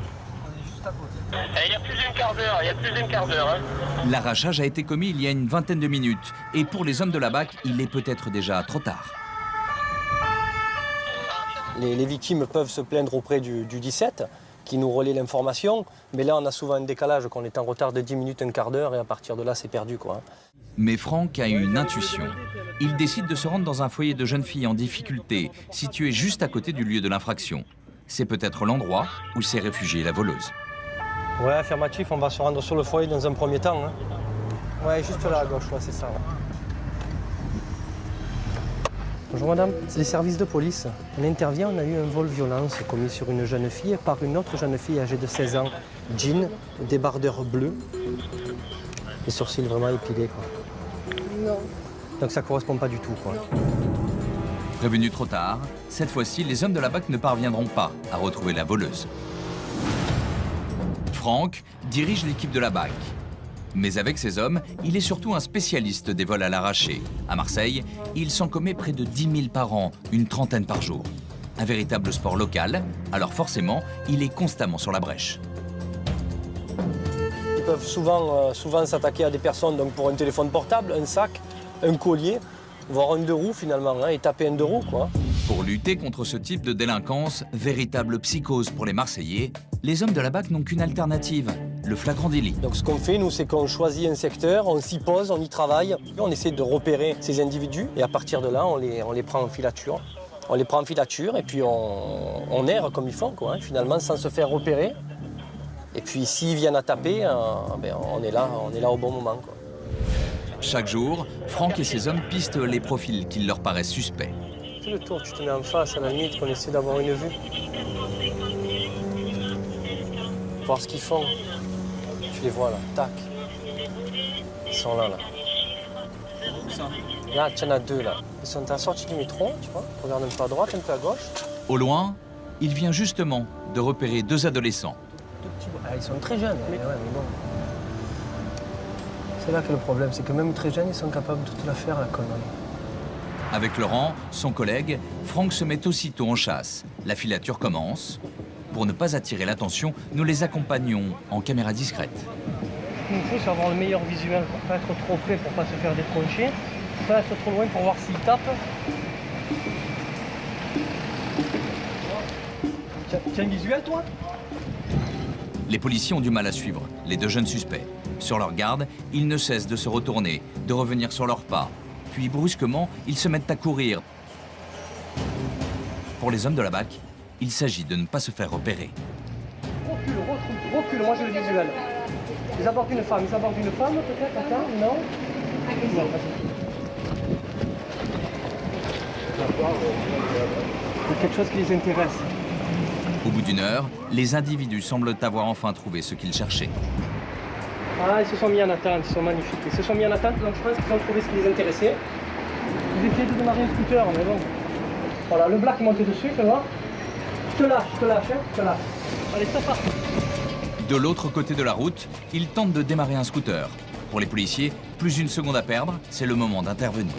J: Il y a plus d'un quart d'heure, hein.
A: L'arrachage a été commis il y a une vingtaine de minutes. Et pour les hommes de la BAC, il est peut-être déjà trop tard.
E: Les victimes peuvent se plaindre auprès du 17,
H: qui nous relaient l'information. Mais là, on a souvent un décalage, qu'on est en retard de 10 minutes, un quart d'heure, et à partir de là, c'est perdu, quoi.
A: Mais Franck a une intuition. Il décide de se rendre dans un foyer de jeunes filles en difficulté, situé juste à côté du lieu de l'infraction. C'est peut-être l'endroit où s'est réfugiée la voleuse.
H: Ouais, affirmatif, on va se rendre sur le foyer dans un premier temps. Hein. Ouais, juste là à gauche, ouais, c'est ça. Ouais. Bonjour madame, c'est les services de police. On intervient, on a eu un vol violence commis sur une jeune fille par une autre jeune fille âgée de 16 ans. Jean, débardeur bleu, les sourcils vraiment épilés, quoi.
O: Non.
H: Donc ça correspond pas du tout, quoi.
A: Prévenu trop tard, cette fois-ci, les hommes de la BAC ne parviendront pas à retrouver la voleuse. Franck dirige l'équipe de la BAC. Mais avec ses hommes, il est surtout un spécialiste des vols à l'arraché. À Marseille, il s'en commet près de 10 000 par an, une trentaine par jour. Un véritable sport local, alors forcément, il est constamment sur la brèche.
H: Ils peuvent souvent s'attaquer à des personnes donc pour un téléphone portable, un sac, un collier, voire un deux roues finalement, hein, et taper un deux roues, quoi.
A: Pour lutter contre ce type de délinquance, véritable psychose pour les Marseillais, les hommes de la BAC n'ont qu'une alternative, le flagrant délit.
H: Donc ce qu'on fait, nous, c'est qu'on choisit un secteur, on s'y pose, on y travaille, on essaie de repérer ces individus, et à partir de là, on les prend en filature. On les prend en filature, et puis on erre comme ils font, quoi, hein, finalement, sans se faire repérer. Et puis s'ils viennent à taper, on est là au bon moment, quoi.
A: Chaque jour, Franck et ses hommes pistent les profils qui leur paraissent suspects.
H: Fais le tour, tu te mets en face, à la limite, qu'on essaie d'avoir une vue. Voir ce qu'ils font. Tu les vois là, tac. Ils sont là, là. Là, tu en as deux là. Ils sont à la sortie du métro, tu vois. Regarde un peu à droite, un peu à gauche.
A: Au loin, il vient justement de repérer deux adolescents.
H: Ils sont très jeunes, mais bon. C'est là que le problème, c'est que même très jeunes, ils sont capables de tout la faire, la connerie.
A: Avec Laurent, son collègue, Franck se met aussitôt en chasse. La filature commence. Pour ne pas attirer l'attention, nous les accompagnons en caméra discrète.
C: Ce qu'il nous faut, c'est avoir le meilleur visuel pour ne pas être trop près, pour ne pas se faire décrocher, pas être trop loin pour voir s'ils tapent. Tu as un visuel, toi?
A: Les policiers ont du mal à suivre les deux jeunes suspects. Sur leur garde, ils ne cessent de se retourner, de revenir sur leurs pas. Puis brusquement, ils se mettent à courir. Pour les hommes de la BAC, il s'agit de ne pas se faire repérer.
C: Recule, moi j'ai le visuel. Ils abordent une femme, peut-être, attends, non? Non, il y a quelque chose qui les intéresse.
A: Au bout d'une heure, les individus semblent avoir enfin trouvé ce qu'ils cherchaient.
C: Ah, ils se sont mis en attente, ils sont magnifiques. Ils se sont mis en attente, donc je pense qu'ils ont trouvé ce qui les intéressait. Ils essayaient de démarrer un scooter, mais bon. Voilà, le black est monté dessus, fais voir. Je te lâche, hein, je te lâche. Allez, c'est parti.
A: De l'autre côté de la route, ils tentent de démarrer un scooter. Pour les policiers, plus une seconde à perdre, c'est le moment d'intervenir.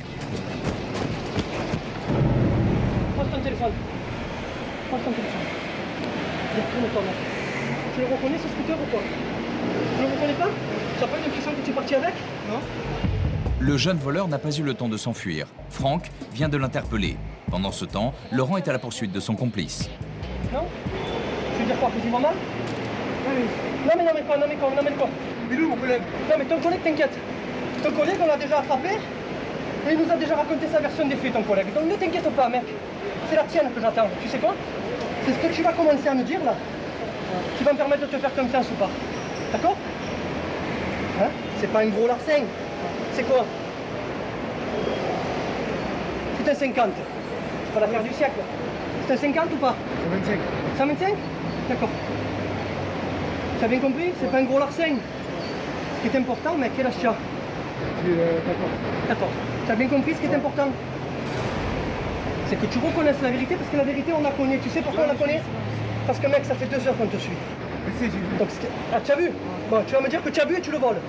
C: Pose ton téléphone. Retourne-toi, mec. Tu le reconnais, ce scooter, ou quoi? Tu le reconnais pas? Tu n'as pas l'impression que tu es parti avec? Non.
A: Le jeune voleur n'a pas eu le temps de s'enfuir. Franck vient de l'interpeller. Pendant ce temps, Laurent est à la poursuite de son complice.
C: Non? Tu veux dire quoi? Que tu vas mal? Oui. Non mais quoi? Mais où mon collègue? Non mais ton collègue, t'inquiète. Ton collègue, on l'a déjà attrapé. Et il nous a déjà raconté sa version des faits, ton collègue. Donc ne t'inquiète pas, mec. C'est la tienne que j'attends. Tu sais quoi? C'est ce que tu vas commencer à me dire là, qui va me permettre de te faire confiance ou pas. D'accord? Hein? C'est pas un gros larcin. C'est quoi? C'est un 50. C'est pas l'affaire du siècle. C'est un 50 ou pas? 125. 125? D'accord. Tu as bien compris? C'est pas un gros larcin. Ce qui est important, mec, quel âge tu as? 14. Tu as bien compris ce qui est important? C'est que tu reconnaisses la vérité, parce que la vérité, on la connaît. Tu sais pourquoi on la connaît? Parce que, mec, ça fait 2 heures qu'on te suit. Donc, ah, tu as vu? Bon, tu vas me dire que tu as vu et tu le voles.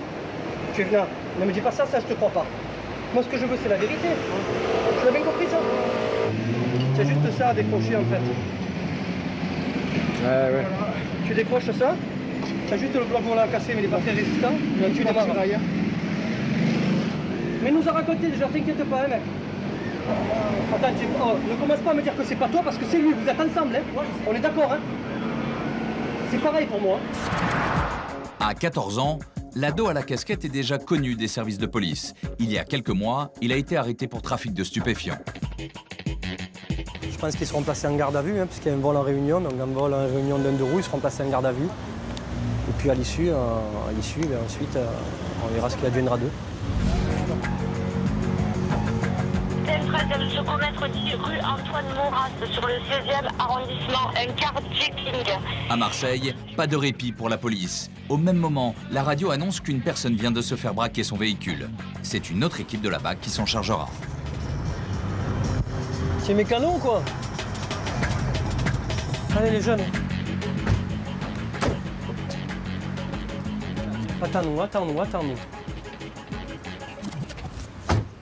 C: Non, ne me dis pas ça, je te crois pas. Moi, ce que je veux, c'est la vérité. Tu as bien compris ça? C'est juste ça à décrocher, en fait.
Y: Ouais.
C: Tu décroches ça, tu as juste le bloc volant cassé, mais il n'est pas très résistant. Donc, tu démarres. Mais il nous a raconté déjà, t'inquiète pas, hein, mec. Attends, ne commence pas à me dire que c'est pas toi, parce que c'est lui, vous êtes ensemble, hein. On est d'accord, hein. C'est pareil pour moi.
A: À 14 ans, l'ado à la casquette est déjà connu des services de police. Il y a quelques mois, il a été arrêté pour trafic de stupéfiants.
H: Je pense qu'ils seront placés en garde à vue, puisqu'il y a un vol en réunion. Donc un vol en réunion d'un de roue, ils seront placés en garde à vue. Et puis à l'issue, ensuite, on verra ce qu'il adviendra d'eux.
J: Scène 13 vient de se commettre 10 rue Antoine Maurras sur le 16e arrondissement, un car checking.
A: À Marseille, pas de répit pour la police. Au même moment, la radio annonce qu'une personne vient de se faire braquer son véhicule. C'est une autre équipe de la BAC qui s'en chargera.
H: C'est mécano ou quoi? Allez les jeunes. Attends-nous.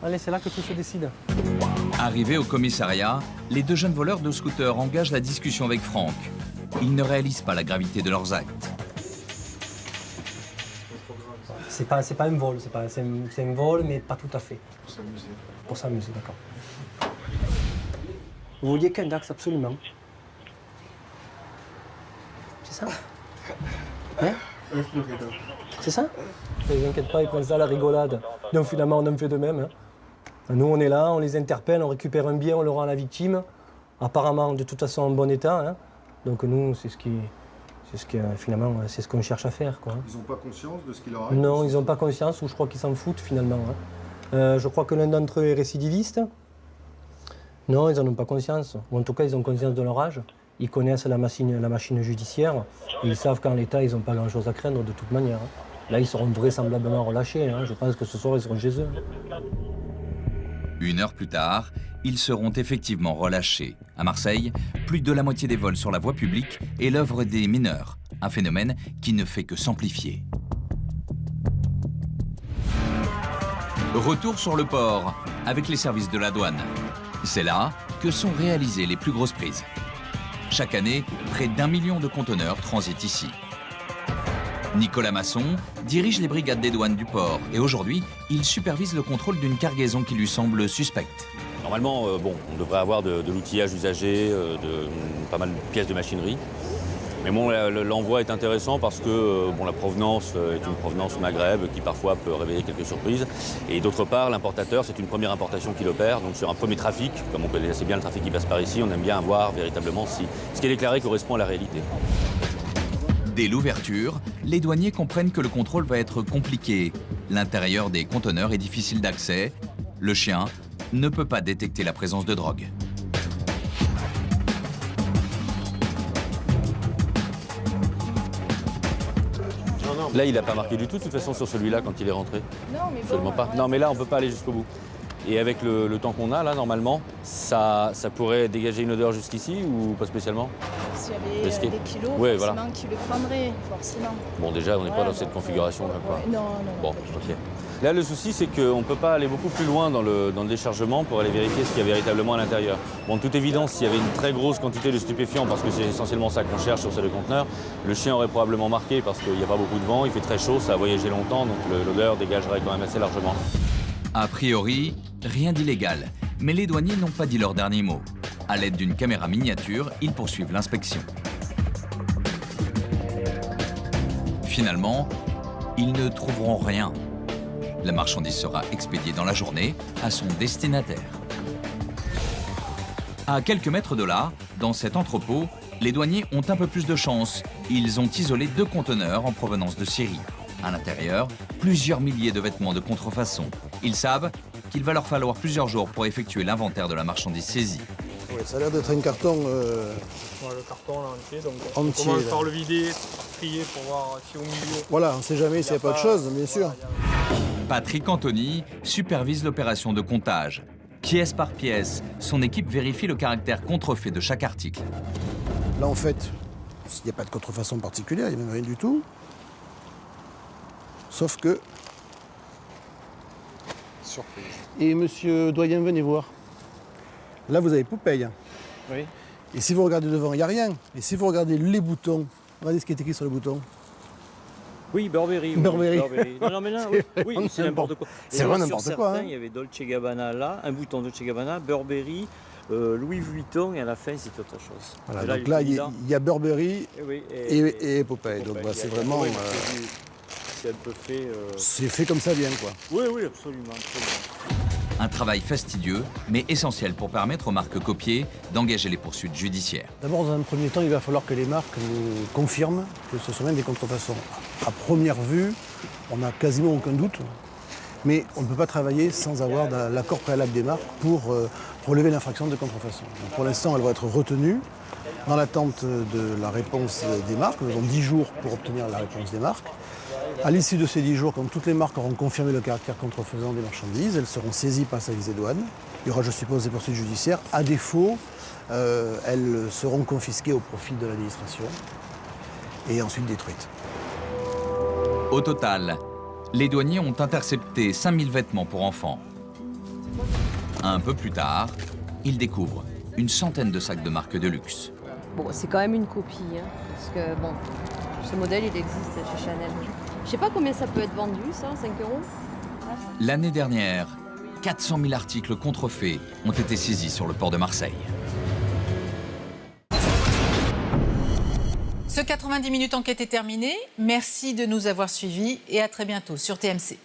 H: Allez, c'est là que tout se décide.
A: Arrivés au commissariat, les deux jeunes voleurs de scooter engagent la discussion avec Franck. Ils ne réalisent pas la gravité de leurs actes.
H: C'est pas un vol, c'est un vol, mais pas tout à fait. Pour s'amuser, d'accord. Vous vouliez qu'un Dax, absolument. C'est ça? Hein? C'est ça? Ne vous inquiétez pas, ils prennent ça à la rigolade. Donc finalement, on en fait de même. Hein. Nous, on est là, on les interpelle, on récupère un bien, on le rend à la victime. Apparemment, de toute façon, en bon état. Hein. Donc nous, finalement, c'est ce qu'on cherche à faire. Quoi.
K: Ils n'ont pas conscience de ce qu'il leur arrive?
H: Non, ils n'ont pas conscience, ou je crois qu'ils s'en foutent finalement. Hein. Je crois que l'un d'entre eux est récidiviste. Non, ils n'en ont pas conscience. Ou en tout cas, ils ont conscience de leur âge. Ils connaissent la machine judiciaire. Et ils savent qu'en l'état, ils n'ont pas grand-chose à craindre de toute manière. Hein. Là, ils seront vraisemblablement relâchés. Hein. Je pense que ce soir, ils seront chez eux.
A: Une heure plus tard, ils seront effectivement relâchés. À Marseille, plus de la moitié des vols sur la voie publique est l'œuvre des mineurs. Un phénomène qui ne fait que s'amplifier. Retour sur le port, avec les services de la douane. C'est là que sont réalisées les plus grosses prises. Chaque année, près d'1 million de conteneurs transitent ici. Nicolas Masson dirige les brigades des douanes du port et aujourd'hui, il supervise le contrôle d'une cargaison qui lui semble suspecte.
B: Normalement, on devrait avoir de l'outillage usagé, pas mal de pièces de machinerie. Mais bon, l'envoi est intéressant parce que la provenance est une provenance Maghreb qui parfois peut révéler quelques surprises. Et d'autre part, l'importateur, c'est une première importation qu'il opère. Donc sur un premier trafic, comme on connaît assez bien le trafic qui passe par ici, on aime bien voir véritablement si ce qui est déclaré correspond à la réalité.
A: Dès l'ouverture, les douaniers comprennent que le contrôle va être compliqué. L'intérieur des conteneurs est difficile d'accès. Le chien ne peut pas détecter la présence de drogue.
B: Là, il n'a pas marqué du tout, de toute façon, sur celui-là, quand il est rentré.
O: Non, mais bon,
B: Absolument pas. Non, mais là, on ne peut pas aller jusqu'au bout. Et avec le temps qu'on a, là, normalement, ça pourrait dégager une odeur jusqu'ici ou pas spécialement?
O: S'il y avait des kilos,
B: ouais,
O: forcément,
B: voilà.
O: qui le prendraient, forcément.
B: Bon, déjà, on n'est pas dans cette configuration-là, quoi.
O: Non.
B: Bon, ok. Là, le souci, c'est qu'on ne peut pas aller beaucoup plus loin dans le déchargement pour aller vérifier ce qu'il y a véritablement à l'intérieur. Bon, de toute évidence, s'il y avait une très grosse quantité de stupéfiants, parce que c'est essentiellement ça qu'on cherche sur ces deux conteneurs, le chien aurait probablement marqué parce qu'il n'y a pas beaucoup de vent, il fait très chaud, ça a voyagé longtemps, donc l'odeur dégagerait quand même assez largement.
A: A priori, rien d'illégal, mais les douaniers n'ont pas dit leur dernier mot. À l'aide d'une caméra miniature, ils poursuivent l'inspection. Finalement, ils ne trouveront rien. La marchandise sera expédiée dans la journée à son destinataire. À quelques mètres de là, dans cet entrepôt, les douaniers ont un peu plus de chance. Ils ont isolé 2 conteneurs en provenance de Syrie. À l'intérieur, plusieurs milliers de vêtements de contrefaçon. Ils savent qu'il va leur falloir plusieurs jours pour effectuer l'inventaire de la marchandise saisie.
Q: Ouais, ça a l'air d'être un carton...
C: Le carton là, entier, donc on
Q: entier,
C: commence
Q: là.
C: par le vider, trier pour voir si au milieu...
Q: Voilà, on ne sait jamais s'il n'y a pas de choses, bien sûr.
A: Patrick Anthony supervise l'opération de comptage. Pièce par pièce, son équipe vérifie le caractère contrefait de chaque article.
Q: Là, en fait, il n'y a pas de contrefaçon particulière, il n'y a même rien du tout. Sauf que...
K: Surprise.
Q: Et monsieur Doyen, venez voir. Là, vous avez Popeye.
C: Oui.
Q: Et si vous regardez devant, il n'y a rien. Et si vous regardez les boutons, regardez ce qui est écrit sur les boutons.
E: Oui, Burberry.
Q: Burberry.
E: Non, mais là, oui, c'est n'importe quoi.
Q: C'est vraiment n'importe quoi.
E: Il y avait Dolce & Gabbana là, un bouton Dolce & Gabbana, Burberry, Louis Vuitton et à la fin c'est autre chose.
Q: Voilà, donc là, il y a Burberry et Popeye. Donc bah, c'est vraiment...
E: c'est un peu fait...
Q: C'est fait comme ça vient, quoi.
E: Oui, oui, absolument.
A: Un travail fastidieux, mais essentiel pour permettre aux marques copiées d'engager les poursuites judiciaires.
Q: D'abord, dans un premier temps, il va falloir que les marques nous confirment que ce sont même des contrefaçons. À première vue, on n'a quasiment aucun doute, mais on ne peut pas travailler sans avoir l'accord préalable des marques pour relever l'infraction de contrefaçon. Donc, pour l'instant, elle va être retenue dans l'attente de la réponse des marques. Nous avons 10 jours pour obtenir la réponse des marques. À l'issue de ces 10 jours, quand toutes les marques auront confirmé le caractère contrefaisant des marchandises, elles seront saisies par service des douanes. Il y aura, je suppose, des poursuites judiciaires. À défaut, elles seront confisquées au profit de l'administration et ensuite détruites.
A: Au total, les douaniers ont intercepté 5000 vêtements pour enfants. Un peu plus tard, ils découvrent une centaine de sacs de marques de luxe.
I: Bon, c'est quand même une copie, hein, parce que bon, ce modèle, il existe chez Chanel. Je sais pas combien ça peut être vendu, ça, 5 €.
A: L'année dernière, 400 000 articles contrefaits ont été saisis sur le port de Marseille.
N: Ce 90 minutes enquête est terminé. Merci de nous avoir suivis et à très bientôt sur TMC.